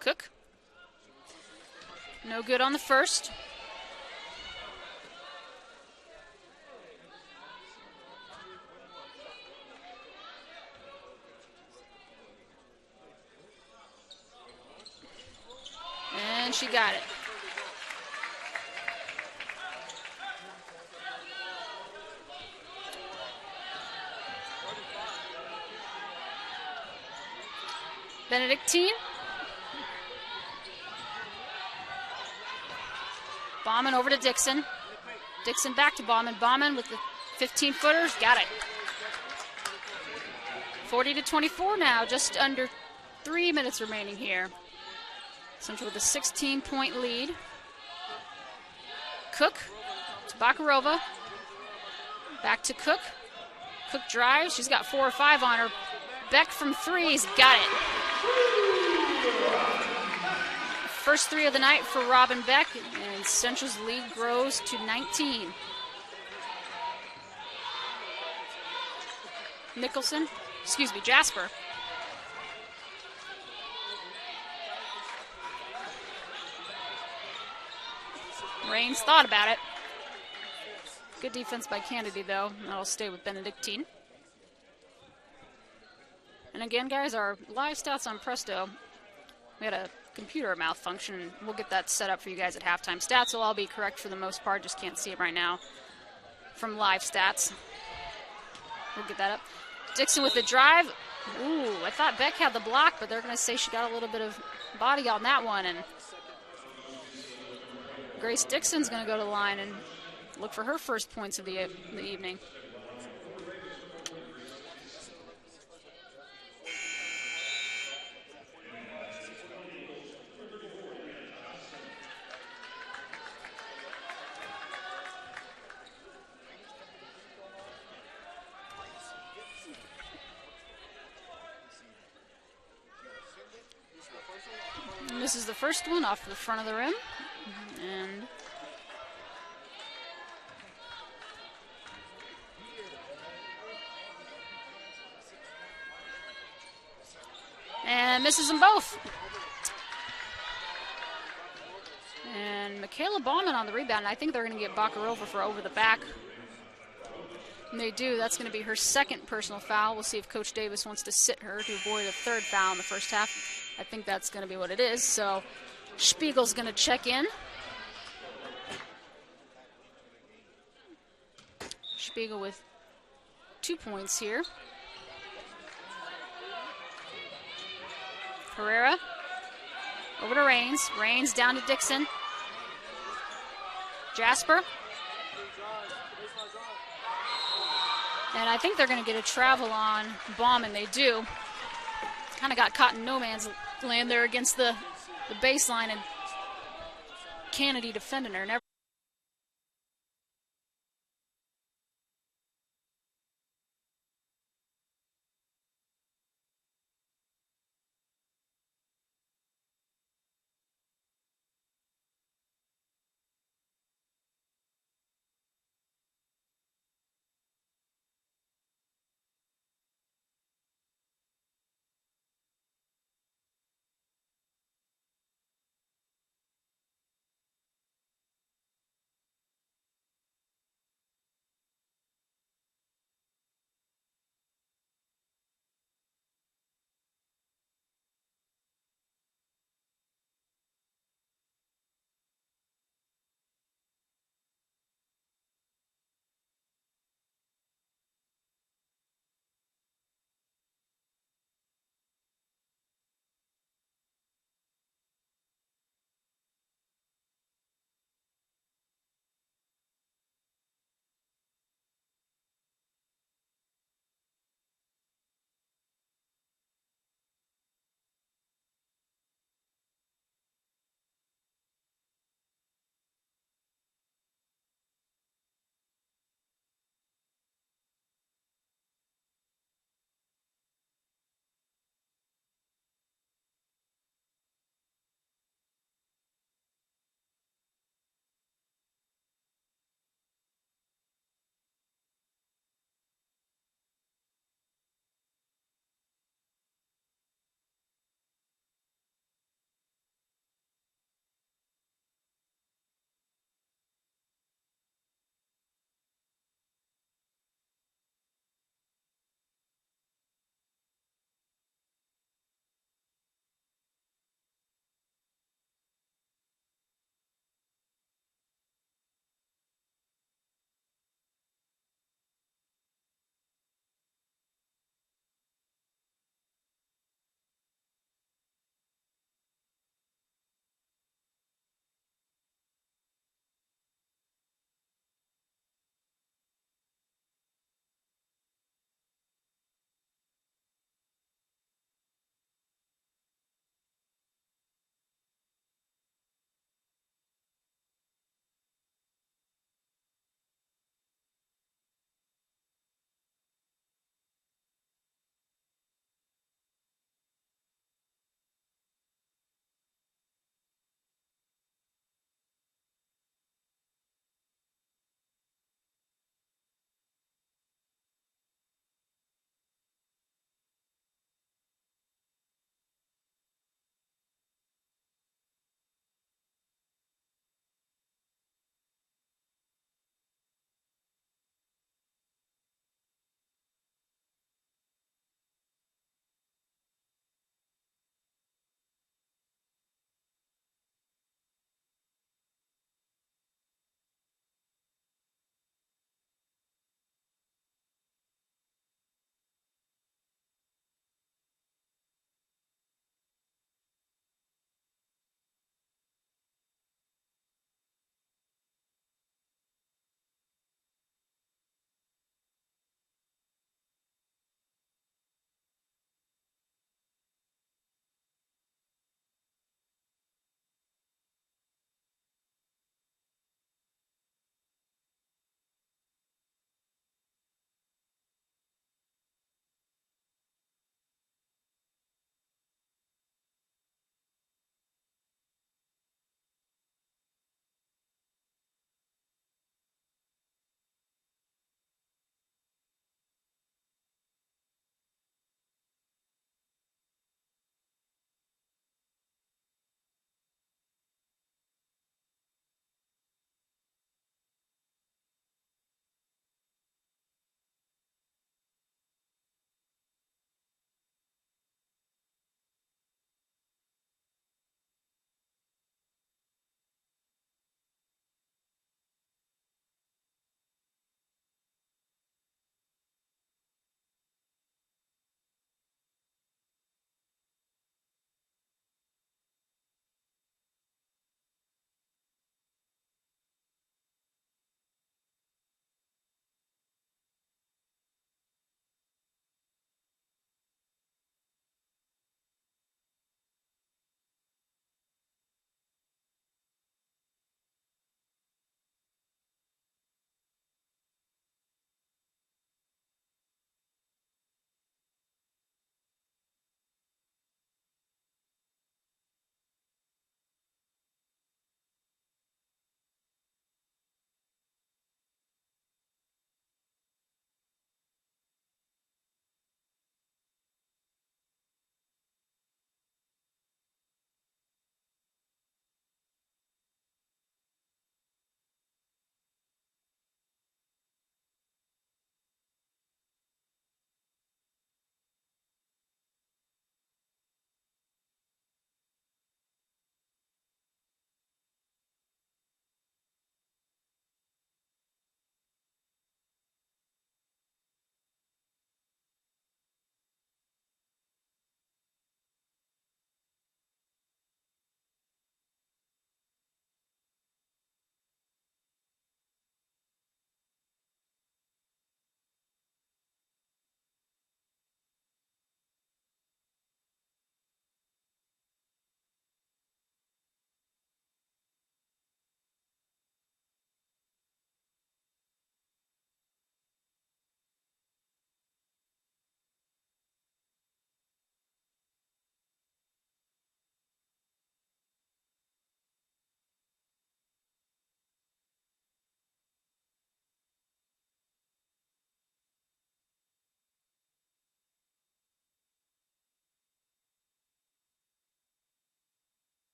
Cook. No good on the first. And she got it. Benedictine. Bauman over to Dixon. Dixon back to Bauman. Bauman with the 15-footers. Got it. 40-24 now. Just under 3 minutes remaining here. Central with a 16-point lead. Cook to Bakarova. Back to Cook. Cook drives. She's got 4 or 5 on her. Beck from 3's. Got it. First 3 of the night for Robin Beck, and Central's lead grows to 19. Jasper. Rains thought about it. Good defense by Kennedy, though. That'll stay with Benedictine. And again, guys, our live stats on Presto, we had a computer malfunction, and we'll get that set up for you guys at halftime. Stats will all be correct for the most part, just can't see it right now from live stats. We'll get that up. Dixon with the drive. Ooh, I thought Beck had the block, but they're going to say she got a little bit of body on that one, and Grace Dixon's going to go to the line and look for her first points of the evening. This is the first one off the front of the rim. And misses them both. And Michaela Bauman on the rebound. I think they're going to get Bakarova for over the back. And they do. That's going to be her second personal foul. We'll see if Coach Davis wants to sit her to avoid a third foul in the first half. I think that's going to be what it is. So Spiegel's going to check in. Spiegel with 2 points here. Herrera over to Rains. Rains down to Dixon. Jasper. And I think they're going to get a travel on bomb, and they do. Kind of got caught in no man's land there against the baseline, and Kennedy defending her. Never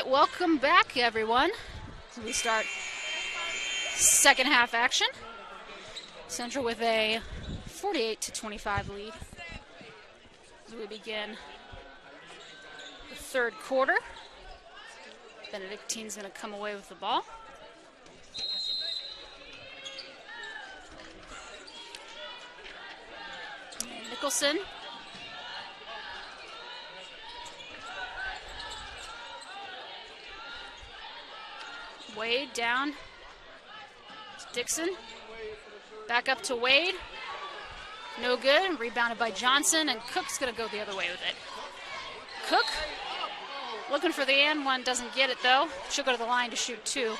right, welcome back, everyone. So we start second half action. Central with a 48-25 lead as we begin the third quarter. Benedictine's going to come away with the ball. Nicholson. Wade down. Dixon. Back up to Wade. No good. Rebounded by Johnson, and Cook's going to go the other way with it. Cook looking for the and one, doesn't get it though. She'll go to the line to shoot two.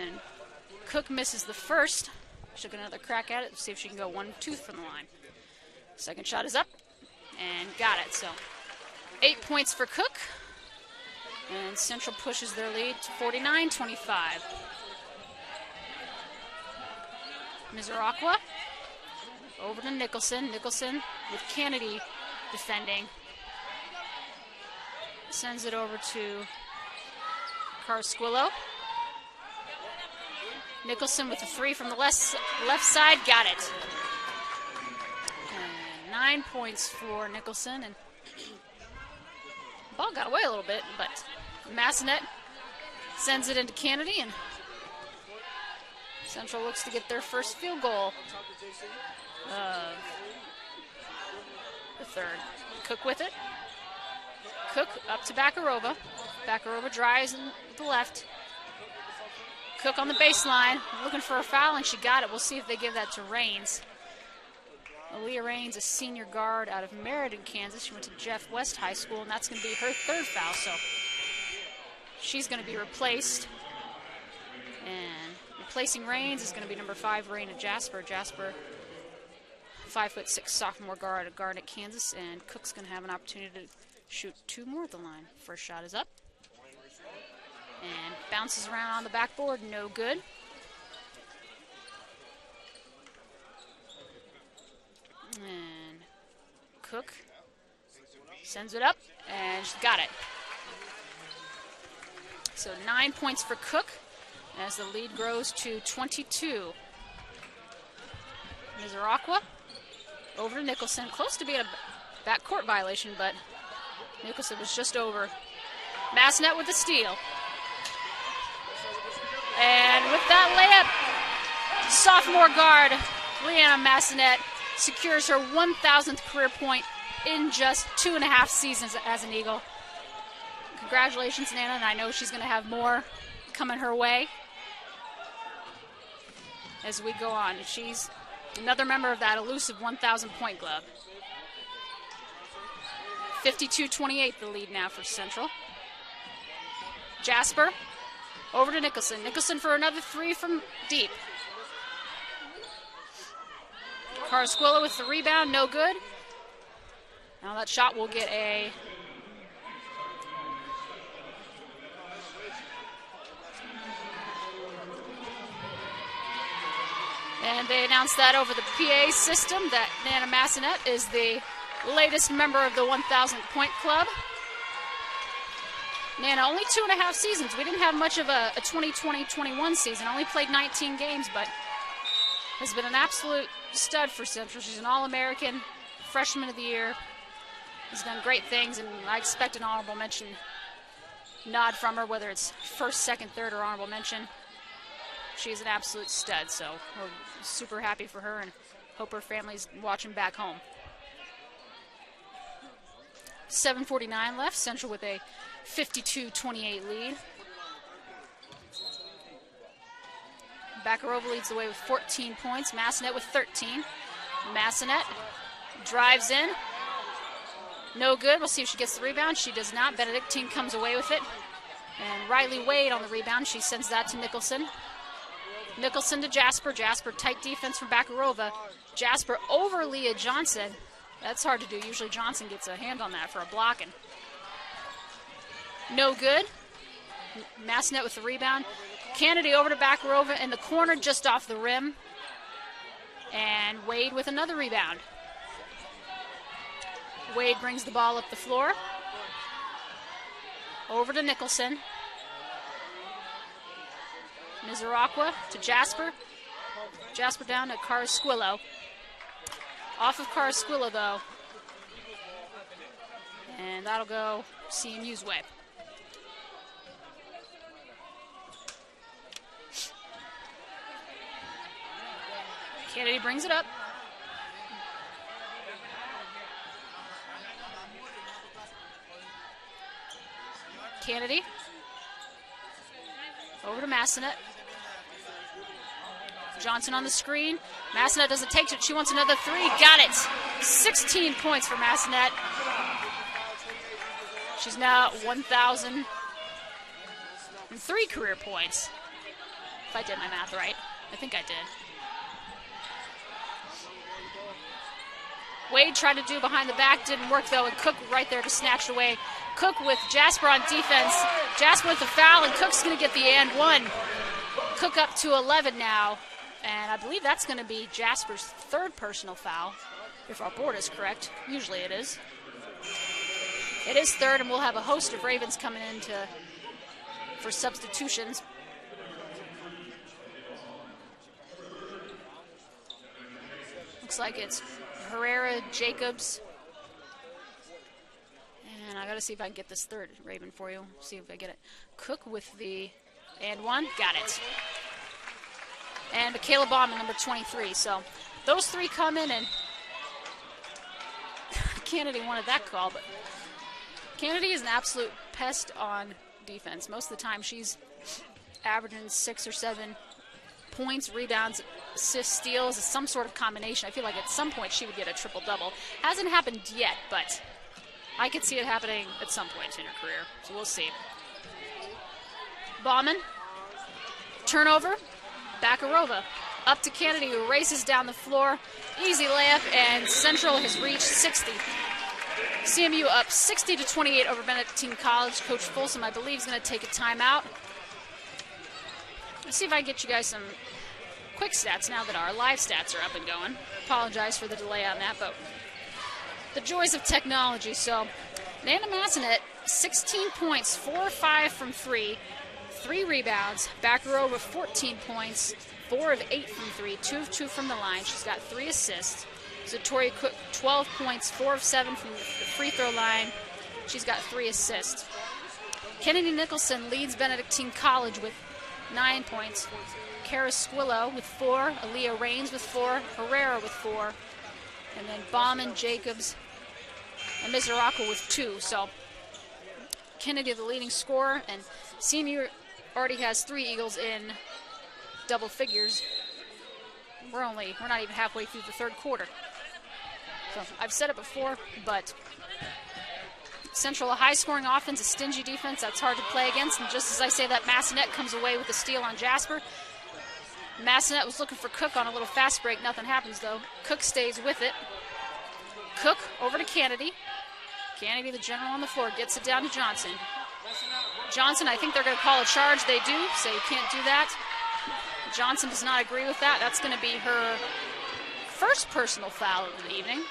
And Cook misses the first. She'll get another crack at it, see if she can go 1-2 from the line. Second shot is up and got it. So 8 points for Cook. And Central pushes their lead to 49-25. Misiraqua over to Nicholson. Nicholson with Kennedy defending. Sends it over to Carsquillo. Nicholson with the three from the left side, got it. And 9 points for Nicholson, and the ball got away a little bit, but Massanet sends it into Kennedy, and Central looks to get their first field goal. The third. Cook with it. Cook up to Bakarova. Bakarova drives with the left. Cook on the baseline, looking for a foul, and she got it. We'll see if they give that to Raines. Aaliyah Raines, a senior guard out of Meriden, Kansas. She went to Jeff West High School, and that's going to be her third foul, so she's going to be replaced. And replacing Raines is going to be number 5, Raina Jasper. Jasper, 5'6" sophomore guard at Kansas, and Cook's going to have an opportunity to shoot two more at the line. First shot is up. And bounces around on the backboard, no good. And Cook sends it up, and she's got it. So 9 points for Cook as the lead grows to 22. Misiraqua over to Nicholson, close to being a backcourt violation, but Nicholson was just over. Massanet with the steal. And with that layup, sophomore guard Leanna Massanet secures her 1,000th career point in just 2.5 seasons as an Eagle. Congratulations, Nana, and I know she's going to have more coming her way as we go on. She's another member of that elusive 1,000-point club. 52-28 the lead now for Central. Jasper over to Nicholson. Nicholson for another three from deep. Carsquillo with the rebound, no good. Now that shot will get a and they announced that over the PA system that Nana Massanet is the latest member of the 1,000-point club. Nana, only 2.5 seasons. We didn't have much of a 2020-21 season. Only played 19 games, but has been an absolute stud for Central. She's an All-American, freshman of the year. Has done great things, and I expect an honorable mention nod from her, whether it's first, second, third, or honorable mention. She's an absolute stud, so we're super happy for her and hope her family's watching back home. 7:49 left. Central with a 52-28 lead. Bakarova leads the way with 14 points. Massanet with 13. Massanet drives in. No good. We'll see if she gets the rebound. She does not. Benedictine comes away with it. And Riley Wade on the rebound. She sends that to Nicholson. Nicholson to Jasper. Jasper, tight defense from Bakarova. Jasper over Leah Johnson. That's hard to do. Usually Johnson gets a hand on that for a blocking. No good. Massenet with the rebound. Kennedy over to Bakarova in the corner just off the rim. And Wade with another rebound. Wade brings the ball up the floor. Over to Nicholson. Mizaraqua to Jasper. Jasper down to Carrasquillo. Off of Carrasquillo, though. And that'll go CMU's way. Kennedy brings it up. Kennedy. Over to Massenet. Johnson on the screen. Massenet doesn't take it. She wants another three. Got it. 16 points for Massenet. She's now 1,003 career points. If I did my math right. I think I did. Wade tried to do behind the back. Didn't work, though, and Cook right there to snatch it away. Cook with Jasper on defense. Jasper with the foul, and Cook's going to get the and one. Cook up to 11 now. And I believe that's going to be Jasper's third personal foul, if our board is correct. Usually it is. It is third, and we'll have a host of Ravens coming in for substitutions. Looks like it's Herrera, Jacobs. And I got to see if I can get this third Raven for you. See if I get it. Cook with the and one. Got it. And Michaela Bauman, number 23. So those three come in, and Kennedy wanted that call, but Kennedy is an absolute pest on defense. Most of the time she's averaging 6 or 7 points, rebounds, assists, steals, some sort of combination. I feel like at some point she would get a triple-double. Hasn't happened yet, but I could see it happening at some point in her career, so we'll see. Bauman, turnover. Bakarova up to Kennedy, who races down the floor. Easy layup, and Central has reached 60. CMU up 60-28 over Benedictine College. Coach Folsom, I believe, is going to take a timeout. Let's see if I can get you guys some quick stats now that our live stats are up and going. Apologize for the delay on that, but the joys of technology. So, Nana Massenet, 16 points, 4 of 5 from 3. 3 rebounds. Bakarova, 14 points, 4 of 8 from 3, 2 of 2 from the line. She's got 3 assists. Zatoria Cook, 12 points, 4 of 7 from the free throw line. She's got 3 assists. Kennedy Nicholson leads Benedictine College with 9 points. Carrasquillo with 4, Aaliyah Raines with 4, Herrera with 4, and then Bauman, Jacobs, and Mizaraqua with 2. So Kennedy the leading scorer, and CMU already has 3 Eagles in double figures. We're not even halfway through the third quarter. So I've said it before, but Central, a high-scoring offense, a stingy defense, that's hard to play against. And just as I say that, Massenet comes away with a steal on Jasper. Massenet was looking for Cook on a little fast break. Nothing happens, though. Cook stays with it. Cook over to Kennedy. Kennedy, the general on the floor, gets it down to Johnson. Johnson, I think they're going to call a charge. They do, say you can't do that. Johnson does not agree with that. That's going to be her first personal foul of the evening.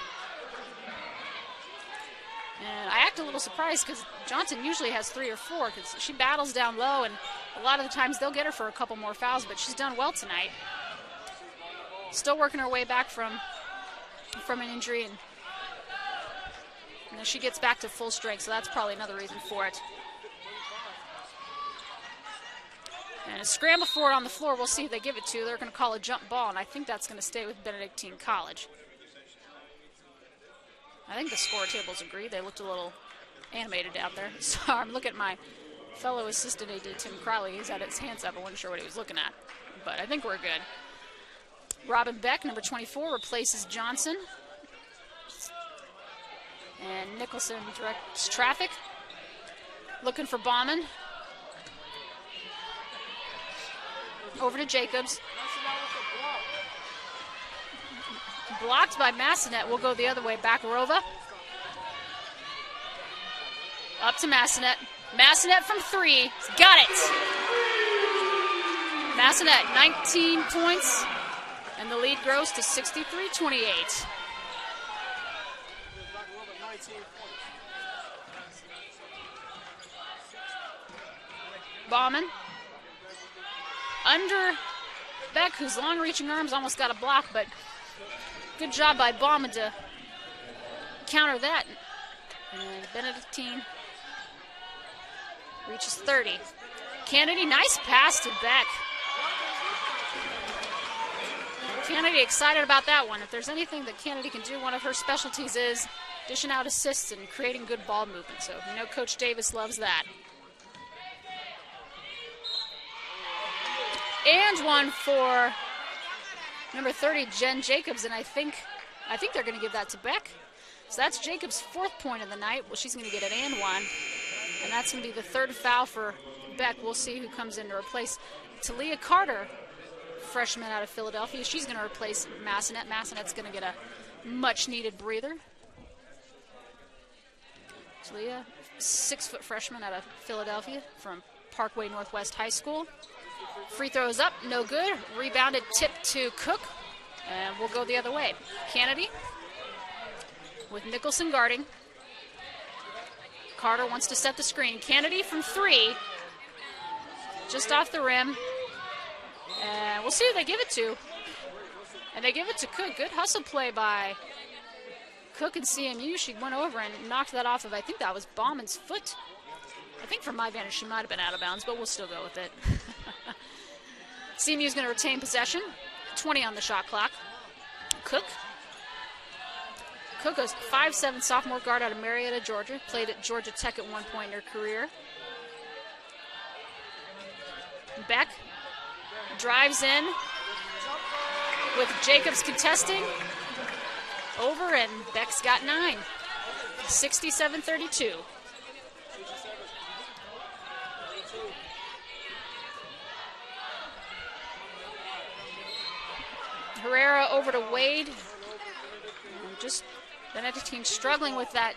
And I act a little surprised because Johnson usually has 3 or 4 because she battles down low, and a lot of the times they'll get her for a couple more fouls, but she's done well tonight. Still working her way back from an injury, and then she gets back to full strength, so that's probably another reason for it. And a scramble for it on the floor. We'll see if they give it to. They're going to call a jump ball, and I think that's going to stay with Benedictine College. I think the score tables agree. They looked a little animated out there. So I'm looking at my fellow assistant AD, Tim Crowley. He's had his hands up. I wasn't sure what he was looking at. But I think we're good. Robin Beck, number 24, replaces Johnson. And Nicholson directs traffic. Looking for Bauman. Over to Jacobs. blocked by Massanet. We'll go the other way. Bakarova. Up to Massanet. Massanet from 3. Got it. Massanet, 19 points. And the lead grows to 63-28. Bauman. Under Beck, whose long-reaching arms almost got a block, but good job by Bauman to counter that. And Benedictine reaches 30. Kennedy, nice pass to Beck. Kennedy excited about that one. If there's anything that Kennedy can do, one of her specialties is dishing out assists and creating good ball movement. So you know Coach Davis loves that. And one for number 30, Jen Jacobs, and I think they're going to give that to Beck. So that's Jacobs' 4th point of the night. Well, she's going to get an and one, and that's going to be the 3rd foul for Beck. We'll see who comes in to replace Talia Carter, freshman out of Philadelphia. She's going to replace Massanet. Massanet's going to get a much-needed breather. Talia, 6-foot freshman out of Philadelphia from Parkway Northwest High School. Free throws up, no good. Rebounded, tip to Cook, and we'll go the other way. Kennedy with Nicholson guarding. Carter wants to set the screen. Kennedy from 3, just off the rim. And we'll see who they give it to. And they give it to Cook. Good hustle play by Cook and CMU. She went over and knocked that off of, I think that was Bauman's foot. I think from my vantage she might have been out of bounds, but we'll still go with it. CMU's going to retain possession. 20 on the shot clock. Cook. Cook is 5'7" sophomore guard out of Marietta, Georgia. Played at Georgia Tech at one point in her career. Beck drives in with Jacobs contesting. Over, and Beck's got 9. 67-32. Herrera over to Wade. And just Benedictine struggling with that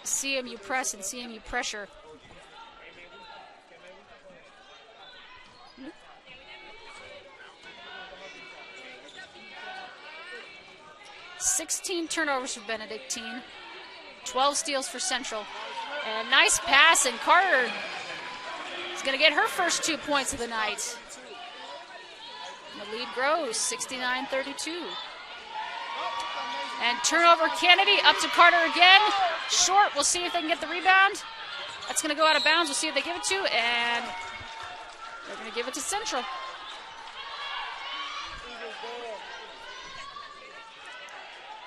CMU press and CMU pressure. $16 turnovers for Benedictine, 12 steals for Central. And nice pass, and Carter is going to get her first 2 points of the night. And the lead grows, 69-32. And turnover, Kennedy up to Carter again. Short, we'll see if they can get the rebound. That's going to go out of bounds. We'll see if they give it to, and they're going to give it to Central.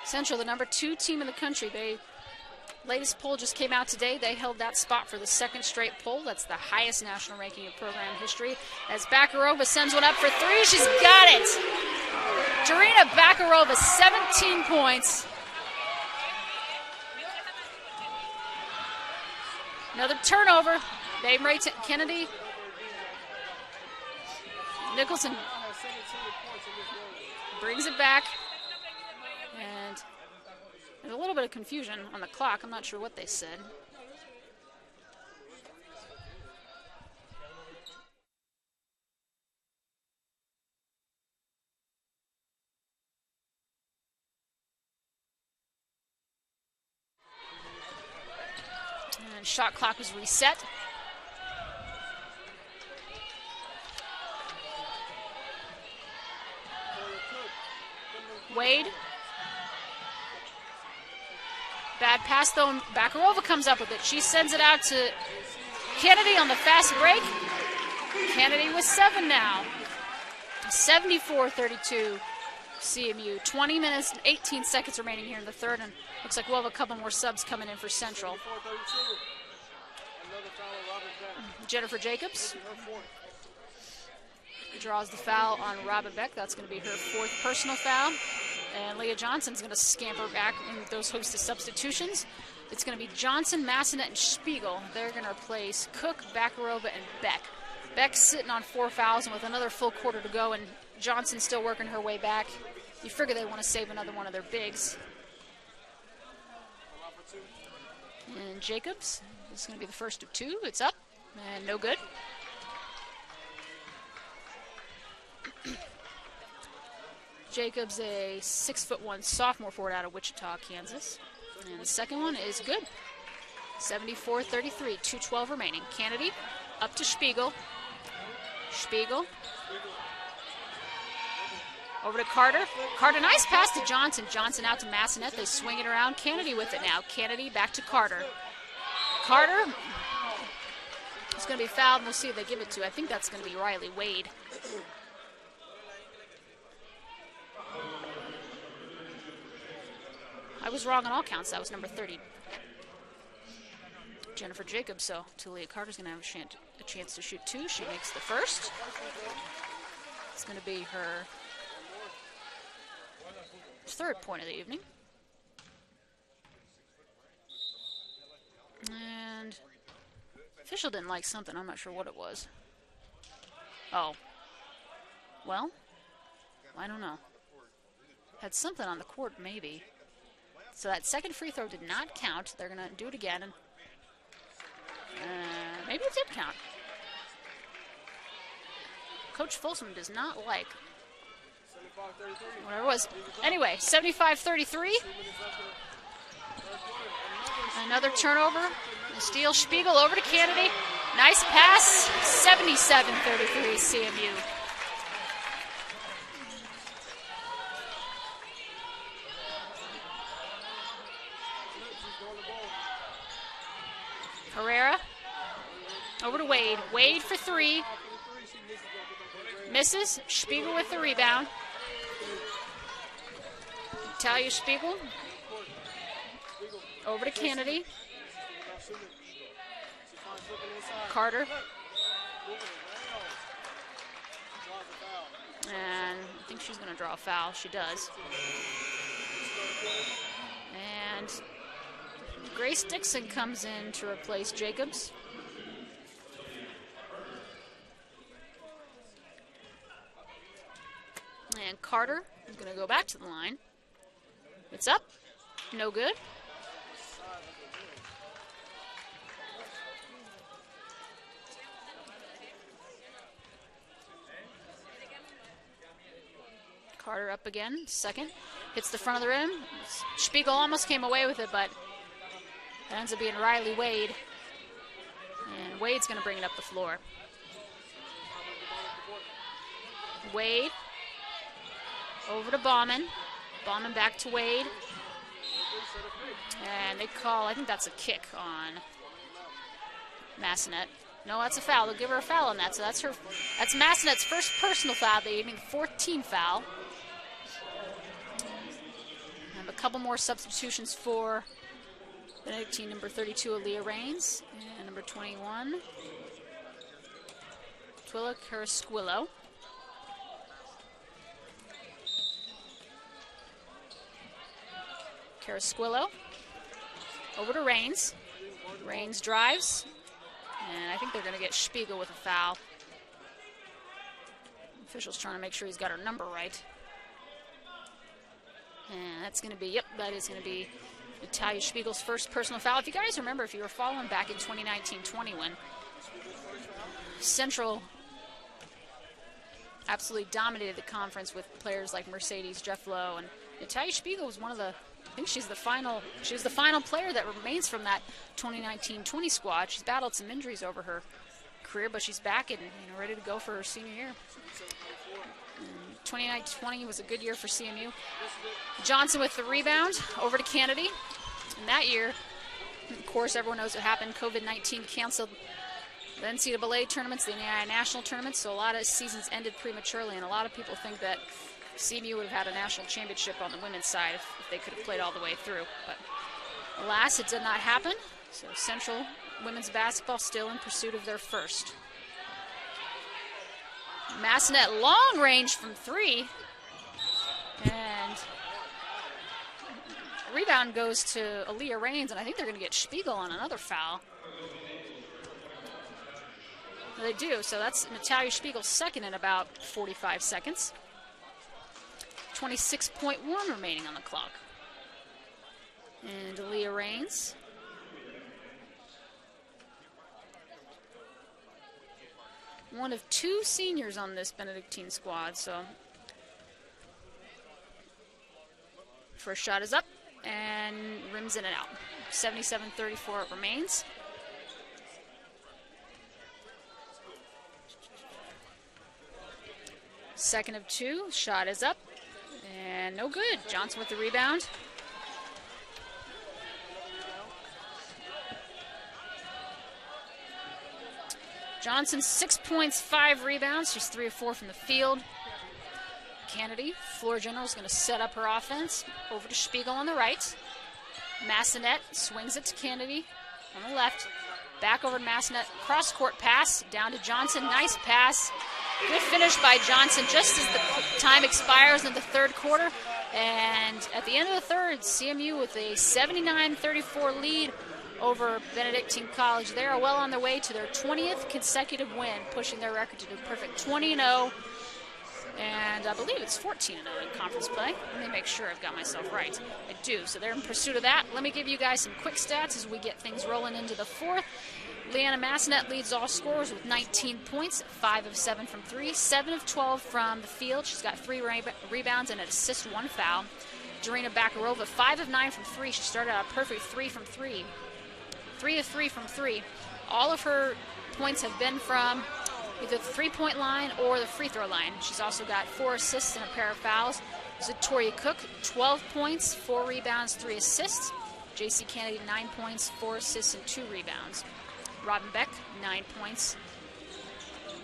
Central, the number 2 team in the country. Latest poll just came out today. They held that spot for the 2nd straight poll. That's the highest national ranking in program history. As Bakarova sends one up for 3, she's got it. Jarina Bakarova, 17 points. Another turnover. Kennedy. Nicholson brings it back. And there's a little bit of confusion on the clock. I'm not sure what they said. And shot clock was reset. Wade. Bad pass, though. Bakarova comes up with it. She sends it out to Kennedy on the fast break. Kennedy with 7 now. 74-32 CMU. 20 minutes and 18 seconds remaining here in the third, and looks like we'll have a couple more subs coming in for Central. Jennifer Jacobs draws the foul on Robin Beck. That's going to be her 4th personal foul. And Leah Johnson's going to scamper back in those host of substitutions. It's going to be Johnson, Massanet, and Spiegel. They're going to replace Cook, Bakarova, and Beck. Beck's sitting on 4 fouls and with another full quarter to go, and Johnson's still working her way back. You figure they want to save another one of their bigs. And Jacobs is going to be the first of two. It's up and no good. Jacobs, a 6'1" sophomore forward out of Wichita, Kansas. And the second one is good. 74-33, 2:12 remaining. Kennedy up to Spiegel. Spiegel. Over to Carter. Carter, nice pass to Johnson. Johnson out to Massenet. They swing it around. Kennedy with it now. Kennedy back to Carter. Carter is going to be fouled, and we'll see if they give it to. I think that's going to be Riley Wade. I was wrong on all counts. That was number 30. Jennifer Jacobs, so Talia Carter's going to have a chance to shoot two. She makes the first. It's going to be her third point of the evening. And official didn't like something. I'm not sure what it was. Oh. Well, I don't know. Had something on the court, maybe. So that second free throw did not count. They're going to do it again. And maybe it did count. Coach Folsom does not like whatever it was. Anyway, 75-33. Another turnover. The steal. Spiegel over to Kennedy. Nice pass. 77-33 CMU. Herrera over to Wade. Wade for three. Misses. Spiegel with the rebound. Talia Spiegel over to Kennedy. Carter. And I think she's going to draw a foul. She does. And Grace Dixon comes in to replace Jacobs. And Carter is going to go back to the line. It's up. No good. Carter up again. Second. Hits the front of the rim. Spiegel almost came away with it, but it ends up being Riley Wade. And Wade's going to bring it up the floor. Wade. Over to Bauman. Bauman back to Wade. And they call, I think that's a kick on Massenet. No, that's a foul. They'll give her a foul on that. So that's Massenet's first personal foul of the evening, 14th foul. And a couple more substitutions for Benedictine, number 32, Aaliyah Raines, and number 21, Twila Carasquillo. Carasquillo over to Raines. Raines drives, and I think they're going to get Spiegel with a foul. Official's trying to make sure he's got her number right. And that's going to be, yep, that is going to be Natalia Spiegel's first personal foul. If you guys remember, if you were following back in 2019-20 when Central absolutely dominated the conference with players like Mercedes Jefflow, and Natalia Spiegel was one of the, I think she was the final player that remains from that 2019-20 squad. She's battled some injuries over her career, but she's back and ready to go for her senior year. 2019-20 was a good year for CMU. Johnson with the rebound over to Kennedy. And that year, of course, everyone knows what happened. COVID-19 canceled the NCAA tournaments, the NAIA national tournaments, so a lot of seasons ended prematurely, and a lot of people think that CMU would have had a national championship on the women's side if they could have played all the way through. But alas, it did not happen. So Central women's basketball still in pursuit of their first. Massenet long range from three. And rebound goes to Aaliyah Raines, and I think they're going to get Spiegel on another foul. They do, so that's Natalia Spiegel's second in about 45 seconds. 26.1 remaining on the clock. And Aaliyah Rains. One of 2 seniors on this Benedictine squad, so first shot is up and rims in and out. 77-34 it remains. Second of 2, shot is up and no good. Johnson with the rebound. Johnson 6 points, 5 rebounds. She's 3 of 4 from the field. Kennedy, floor general, is going to set up her offense. Over to Spiegel on the right. Massanet swings it to Kennedy on the left. Back over to Massanet. Cross-court pass down to Johnson. Nice pass. Good finish by Johnson just as the time expires in the third quarter. And at the end of the third, CMU with a 79-34 lead over Benedictine College. They are well on their way to their 20th consecutive win, pushing their record to a perfect 20-0. And I believe it's 14-0 in conference play. Let me make sure I've got myself right. I do. So they're in pursuit of that. Let me give you guys some quick stats as we get things rolling into the fourth. Leanna Massanet leads all scorers with 19 points, 5 of 7 from 3, 7 of 12 from the field. She's got 3 rebounds and an assist, 1 foul. Darina Bakarova, 5 of 9 from 3. She started out a perfect 3 from 3. 3 of 3 from 3. All of her points have been from either the three-point line or the free throw line. She's also got 4 assists and a pair of fouls. Victoria Cook, 12 points, 4 rebounds, 3 assists. J.C. Kennedy, 9 points, 4 assists, and 2 rebounds. Robin Beck, 9 points,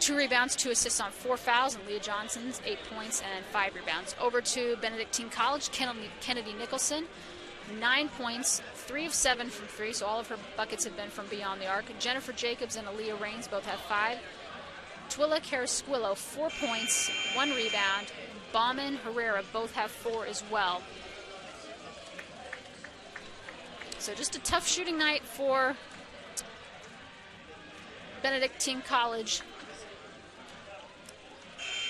2 rebounds, 2 assists on 4 fouls. And Leah Johnson's 8 points and 5 rebounds. Over to Benedictine College, Kennedy Nicholson, 9 points, 3 of 7 from 3, so all of her buckets have been from beyond the arc. Jennifer Jacobs and Aaliyah Rains both have 5. Twila Carasquillo, 4 points, 1 rebound. Bauman, Herrera both have 4 as well. So just a tough shooting night for Benedictine College.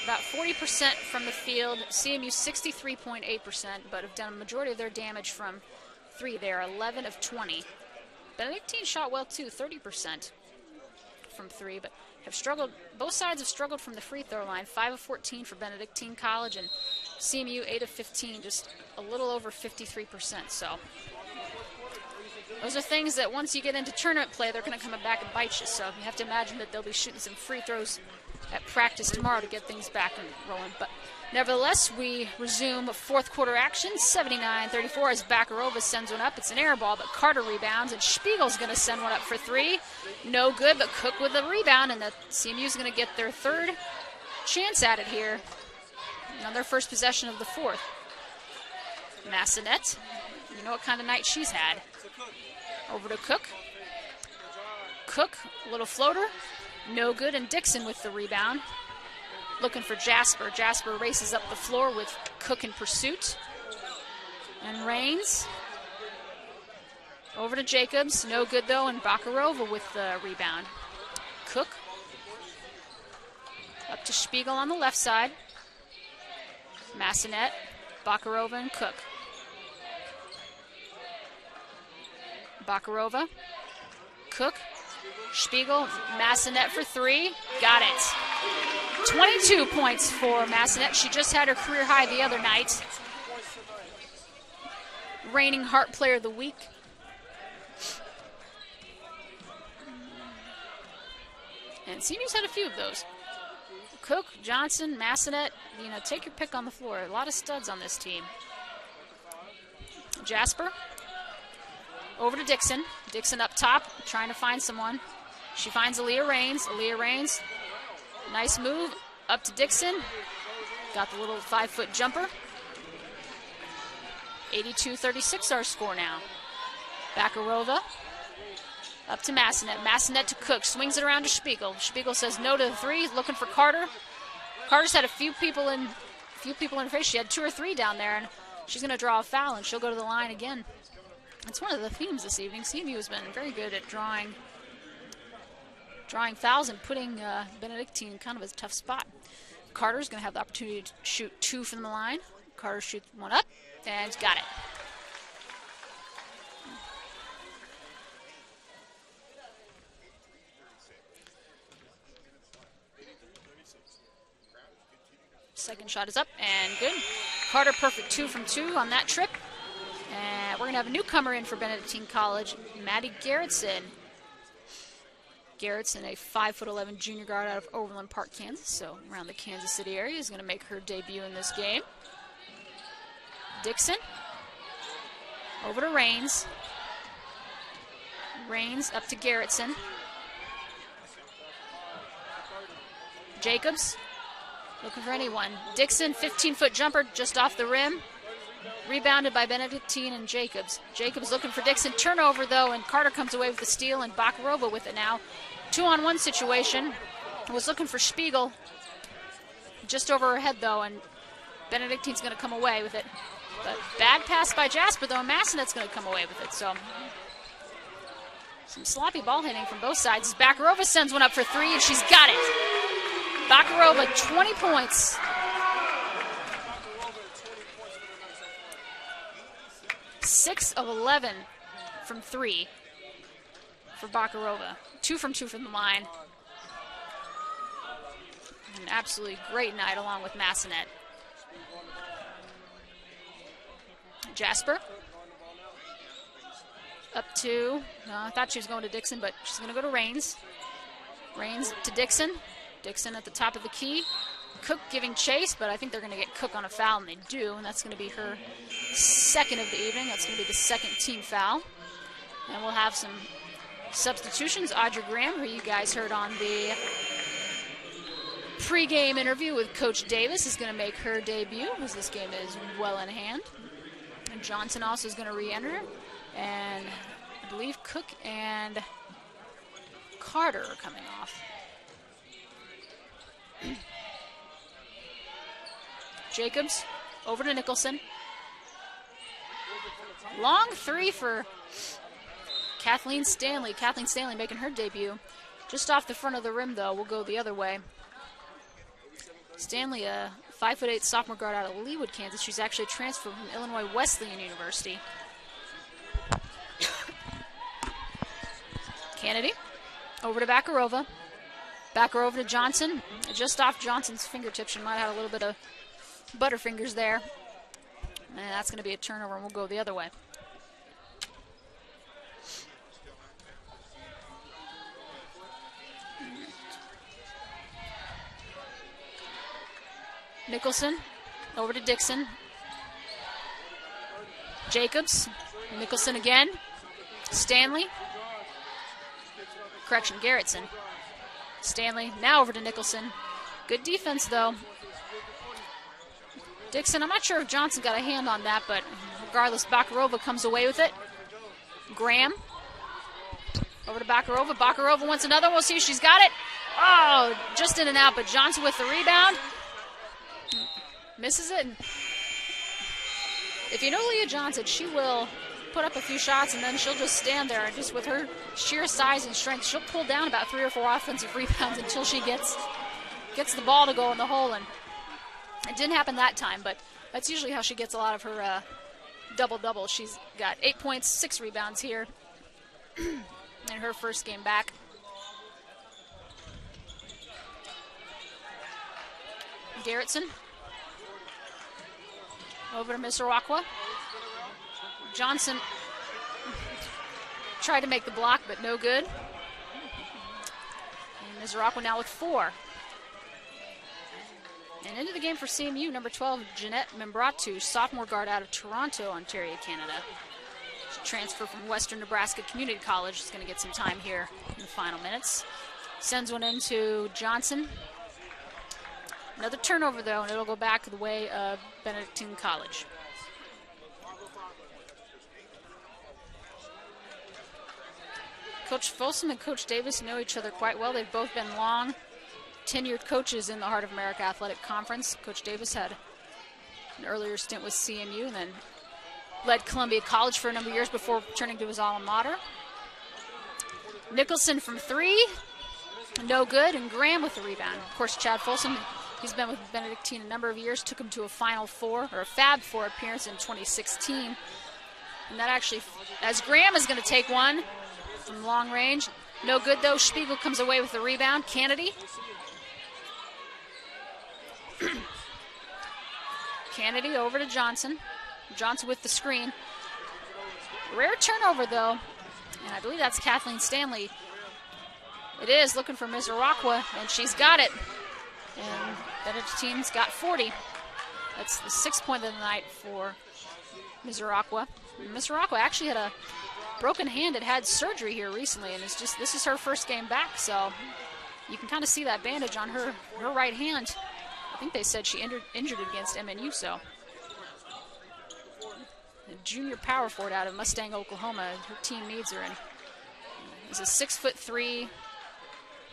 About 40% from the field. CMU 63.8%, but have done a majority of their damage from 3. They are 11 of 20. Benedictine shot well too, 30% from 3, but have struggled. Both sides have struggled from the free throw line. 5 of 14 for Benedictine College, and CMU 8 of 15, just a little over 53%. So those are things that once you get into tournament play, they're going to come back and bite you. So you have to imagine that they'll be shooting some free throws at practice tomorrow to get things back and rolling. But nevertheless, we resume fourth quarter action. 79-34 as Bakarova sends one up. It's an air ball, but Carter rebounds, and Spiegel's going to send one up for 3. No good, but Cook with a rebound, and the CMU's going to get their third chance at it here on their first possession of the fourth. Massanet, you know what kind of night she's had. Over to Cook. Cook, a little floater. No good, and Dixon with the rebound. Looking for Jasper. Jasper races up the floor with Cook in pursuit. And Rains. Over to Jacobs. No good, though, and Bakarova with the rebound. Cook. Up to Spiegel on the left side. Massanet, Bakarova, and Cook. Bakarova, Cook, Spiegel, Massanet for 3. Got it. 22 points for Massanet. She just had her career high the other night. Reigning Hart Player of the Week. And CMU's had a few of those. Cook, Johnson, Massanet, take your pick on the floor. A lot of studs on this team. Jasper. Over to Dixon. Dixon up top, trying to find someone. She finds Aaliyah Rains. Aaliyah Rains, nice move. Up to Dixon. Got the little 5-foot jumper. 82-36 our score now. Bakarova. Up to Massanet. Massanet to Cook. Swings it around to Spiegel. Spiegel says no to the 3. Looking for Carter. Carter's had a few people in her face. She had 2 or 3 down there, and she's going to draw a foul, and she'll go to the line again. It's one of the themes this evening. CMU has been very good at drawing fouls and putting Benedictine in kind of a tough spot. Carter's going to have the opportunity to shoot 2 from the line. Carter shoots one up, and he's got it. Second shot is up and good. Carter perfect 2 from 2 on that trip. And we're going to have a newcomer in for Benedictine College, Maddie Garrettson. Garrettson, a 5'11" junior guard out of Overland Park, Kansas, so around the Kansas City area, is going to make her debut in this game. Dixon over to Rains. Rains up to Garrettson. Jacobs looking for anyone. Dixon, 15-foot jumper just off the rim. Rebounded by Benedictine and Jacobs. Jacobs looking for Dixon. Turnover, though, and Carter comes away with the steal, and Bakarova with it now. 2-on-1 situation. Was looking for Spiegel. Just over her head, though, and Benedictine's going to come away with it. But bad pass by Jasper, though, and Massenet's going to come away with it. So some sloppy ball hitting from both sides. Bakarova sends one up for 3, and she's got it. Bakarova, 20 points. 6 of 11 from 3 for Bakarova. 2 from 2 from the line. An absolutely great night along with Massenet. Jasper. Up to, I thought she was going to Dixon, but she's going to go to Rains. Rains to Dixon. Dixon at the top of the key. Cook giving chase, but I think they're going to get Cook on a foul, and they do, and that's going to be her second of the evening. That's going to be the second team foul. And we'll have some substitutions. Audrey Graham, who you guys heard on the pregame interview with Coach Davis, is going to make her debut, as this game is well in hand. And Johnson also is going to re-enter, and I believe Cook and Carter are coming off. Jacobs over to Nicholson. Long 3 for Kathleen Stanley. Kathleen Stanley making her debut. Just off the front of the rim, though. We'll go the other way. Stanley, a 5'8" sophomore guard out of Leawood, Kansas. She's actually transferred from Illinois Wesleyan University. Kennedy over to Bakarova. Bakarova to Johnson. Just off Johnson's fingertips. She might have a little bit of butterfingers there. And that's going to be a turnover, and we'll go the other way. Nicholson over to Dixon. Jacobs. Nicholson again. Stanley. Correction, Garrettson. Stanley now over to Nicholson. Good defense, though. Dixon, I'm not sure if Johnson got a hand on that, but regardless, Bakarova comes away with it. Graham over to Bakarova. Bakarova wants another. We'll see if she's got it. Oh, just in and out, but Johnson with the rebound. Misses it. If you know Leah Johnson, she will put up a few shots, and then she'll just stand there. And just with her sheer size and strength, she'll pull down about 3 or 4 offensive rebounds until she gets the ball to go in the hole. And it didn't happen that time, but that's usually how she gets a lot of her double-double. She's got 8 points, 6 rebounds here in her first game back. Garrettson over to Missaroqua. Johnson tried to make the block, but no good. And Missaroqua now with 4. And into the game for CMU, number 12, Jeanette Membratu, sophomore guard out of Toronto, Ontario, Canada. She transferred from Western Nebraska Community College. She's going to get some time here in the final minutes. Sends one into Johnson. Another turnover, though, and it'll go back the way of Benedictine College. Coach Folsom and Coach Davis know each other quite well. They've both been long, tenured coaches in the Heart of America Athletic Conference. Coach Davis had an earlier stint with CMU and then led Columbia College for a number of years before turning to his alma mater. Nicholson from 3, no good, and Graham with the rebound. Of course, Chad Folsom, He's been with Benedictine a number of years, took him to a Final Four, or a Fab Four appearance in 2016. And that actually, as Graham is going to take one from long range. No good, though. Spiegel comes away with the rebound. Kennedy. Kennedy over to Johnson. Johnson with the screen. Rare turnover, though. And I believe that's Kathleen Stanley. It is, looking for Mizoraqua, and she's got it. And Benedictine's got 40. That's the 6th point of the night for Mizoraqua. Mizoraqua actually had a broken hand and had surgery here recently, and this is her first game back, so you can kind of see that bandage on her right hand. I think they said she injured it against MNU, so. A junior power forward out of Mustang, Oklahoma. Her team needs her, and is a 6'3"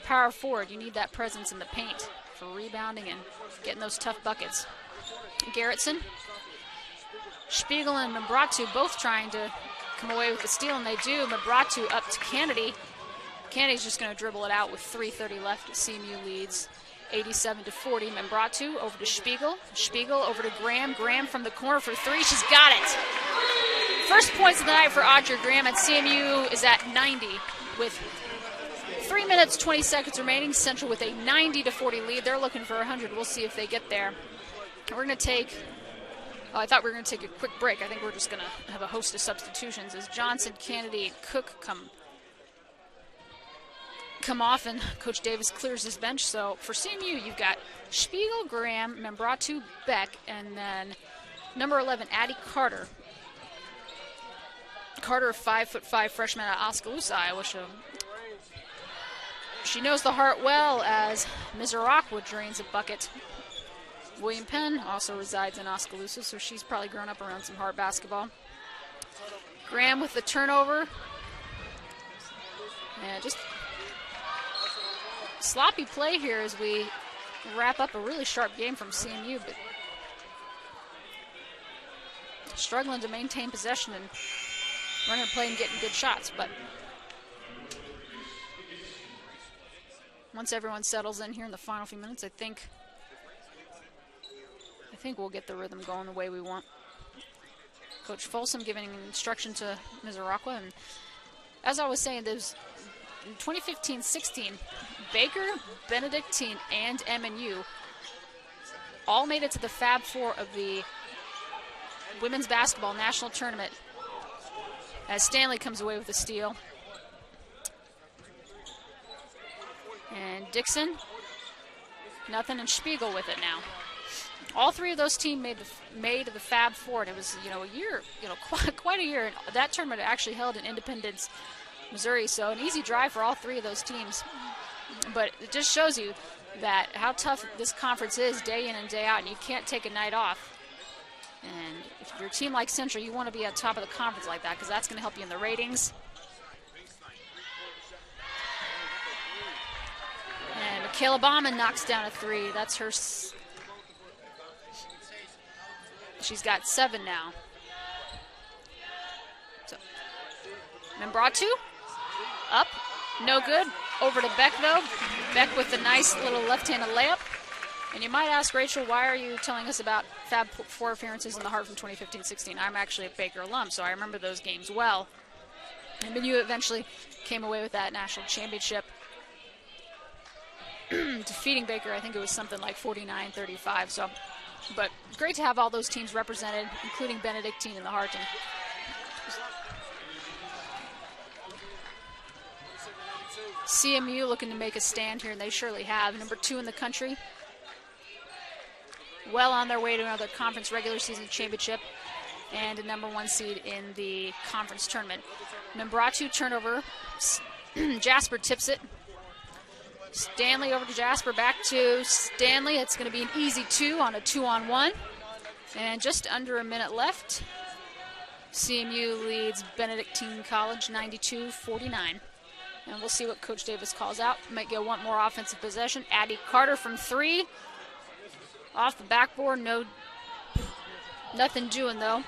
power forward. You need that presence in the paint for rebounding and getting those tough buckets. Garrettson, Spiegel, and Membratu both trying to come away with the steal, and they do. Membratu up to Kennedy. Kennedy's just going to dribble it out with 3:30 left. CMU leads 87-40. Membratu over to Spiegel. Spiegel over to Graham. Graham from the corner for 3. She's got it. First points of the night for Audrey Graham, and CMU is at 90 with 3 minutes, 20 seconds remaining. Central with a 90-40 lead. They're looking for 100. We'll see if they get there. We're going to take, I thought we were going to take a quick break. I think we're just going to have a host of substitutions as Johnson, Kennedy, and Cook come off, and Coach Davis clears his bench. So for CMU, you've got Spiegel, Graham, Membratu, Beck, and then number 11, Addie Carter. Carter, a 5'5" freshman at Oskaloosa, Iowa. She knows the heart well as Mizoraqua drains a bucket. William Penn also resides in Oskaloosa, so she's probably grown up around some hard basketball. Graham with the turnover. And just sloppy play here as we wrap up a really sharp game from CMU, but struggling to maintain possession and running play and getting good shots. But once everyone settles in here in the final few minutes, I think we'll get the rhythm going the way we want. Coach Folsom giving instruction to Mizoraqua, and as I was saying, there's in 2015-16, Baker, Benedictine, and MNU all made it to the Fab Four of the Women's Basketball National Tournament as Stanley comes away with a steal. And Dixon, nothing, and Spiegel with it now. All three of those teams made the Fab Four, and it was, a year, quite a year. And that tournament actually held in Independence, Missouri, so an easy drive for all three of those teams. But it just shows you that how tough this conference is day in and day out, and you can't take a night off. And if you're a team like Central, you want to be at the top of the conference like that, because that's going to help you in the ratings. And Michaela Baumann knocks down a 3. That's her. She's got 7 now. So, Membratu up, no good. Over to Beck, though. Beck with a nice little left-handed layup. And you might ask, Rachel, why are you telling us about Fab Four appearances in the Heart from 2015-16? I'm actually a Baker alum, so I remember those games well. And MNU eventually came away with that national championship, defeating Baker. I think it was something like 49-35. So, but great to have all those teams represented, including Benedictine in the Heart. And CMU looking to make a stand here, and they surely have. Number 2 in the country. Well on their way to another conference regular season championship and a number 1 seed in the conference tournament. Membratu turnover. Jasper tips it. Stanley over to Jasper, back to Stanley. It's going to be an easy 2 on a 2-on-1. And just under a minute left. CMU leads Benedictine College 92-49. And we'll see what Coach Davis calls out. Might get one more offensive possession. Addie Carter from 3. Off the backboard, nothing doing though.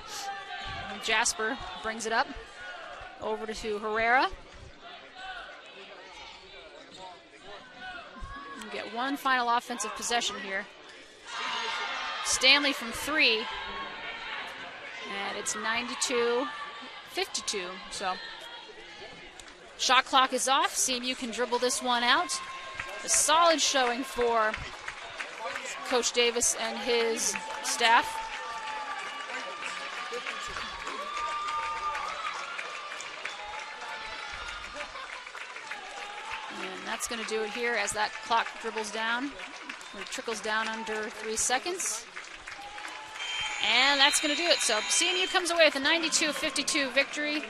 And Jasper brings it up over to Herrera. We get one final offensive possession here. Stanley from 3. And it's 92-52. So shot clock is off. CMU can dribble this one out. A solid showing for Coach Davis and his staff. And that's going to do it here as that clock dribbles down, or trickles down under 3 seconds. And that's going to do it. So CMU comes away with a 92-52 victory.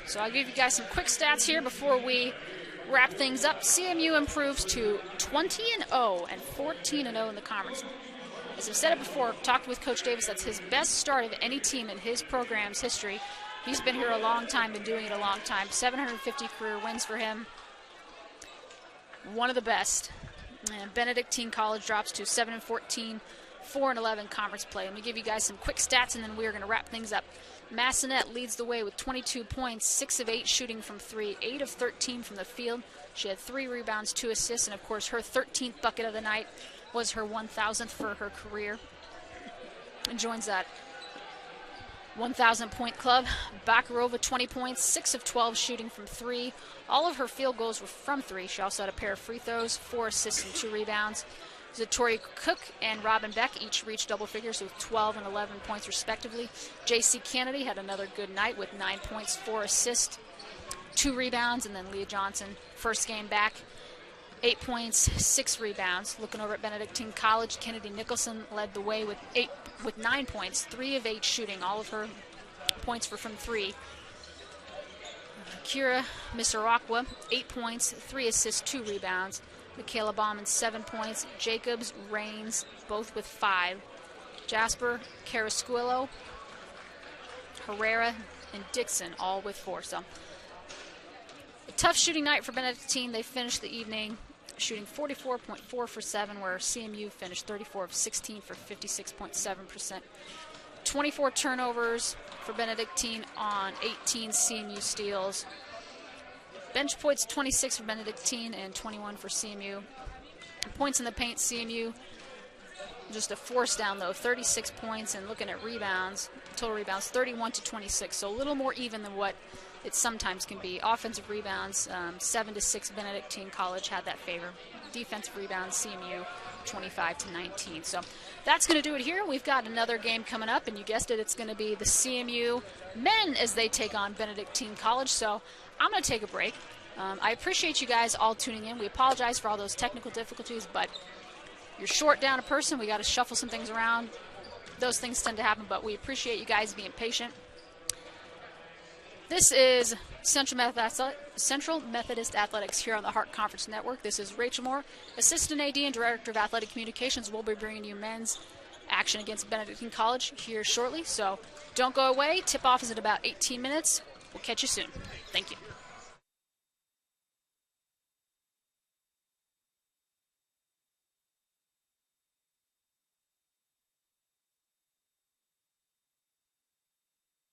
So I'll give you guys some quick stats here before we wrap things up. CMU improves to 20-0 and 14-0 in the conference. As I've said it before, talked with Coach Davis, that's his best start of any team in his program's history. He's been here a long time, been doing it a long time. 750 career wins for him. One of the best. And Benedictine College drops to 7-14, 4-11 conference play. Let me give you guys some quick stats, and then we're going to wrap things up. Massanet leads the way with 22 points, 6 of 8 shooting from 3, 8 of 13 from the field. She had 3 rebounds, 2 assists, and of course her 13th bucket of the night was her 1,000th for her career. And joins that 1,000-point club. Bakarova, 20 points, 6 of 12 shooting from 3. All of her field goals were from 3. She also had a pair of free throws, 4 assists, and 2 rebounds. Zatori Cook and Robin Beck each reached double figures with 12 and 11 points respectively. J.C. Kennedy had another good night with 9 points, 4 assists, 2 rebounds, and then Leah Johnson, first game back, 8 points, 6 rebounds. Looking over at Benedictine College, Kennedy Nicholson led the way with 9 points, 3 of 8 shooting. All of her points were from 3. Kira Misarakwa, 8 points, 3 assists, 2 rebounds. Michaela Baumann, 7 points. Jacobs, Raines, both with 5. Jasper, Carasquillo, Herrera, and Dixon, all with 4. So a tough shooting night for Benedictine. They finished the evening shooting 44.4 for 7, where CMU finished 34 of 16 for 56.7%. 24 turnovers for Benedictine on 18 CMU steals. Bench points, 26 for Benedictine and 21 for CMU. Points in the paint, CMU just a force down though, 36 points, and looking at rebounds, total rebounds, 31-26, so a little more even than what it sometimes can be. Offensive rebounds, 7-6 Benedictine College had that favor. Defensive rebounds, CMU 25-19. So that's going to do it here. We've got another game coming up, and you guessed it, it's going to be the CMU men as they take on Benedictine College. So I'm going to take a break. I appreciate you guys all tuning in. We apologize for all those technical difficulties, but you're short down a person. We got to shuffle some things around. Those things tend to happen, but we appreciate you guys being patient. This is Central Methodist Athletics here on the Hart Conference Network. This is Rachel Moore, Assistant AD and Director of Athletic Communications. We'll be bringing you men's action against Benedictine College here shortly, so don't go away. Tip-off is in about 18 minutes. We'll catch you soon. Thank you.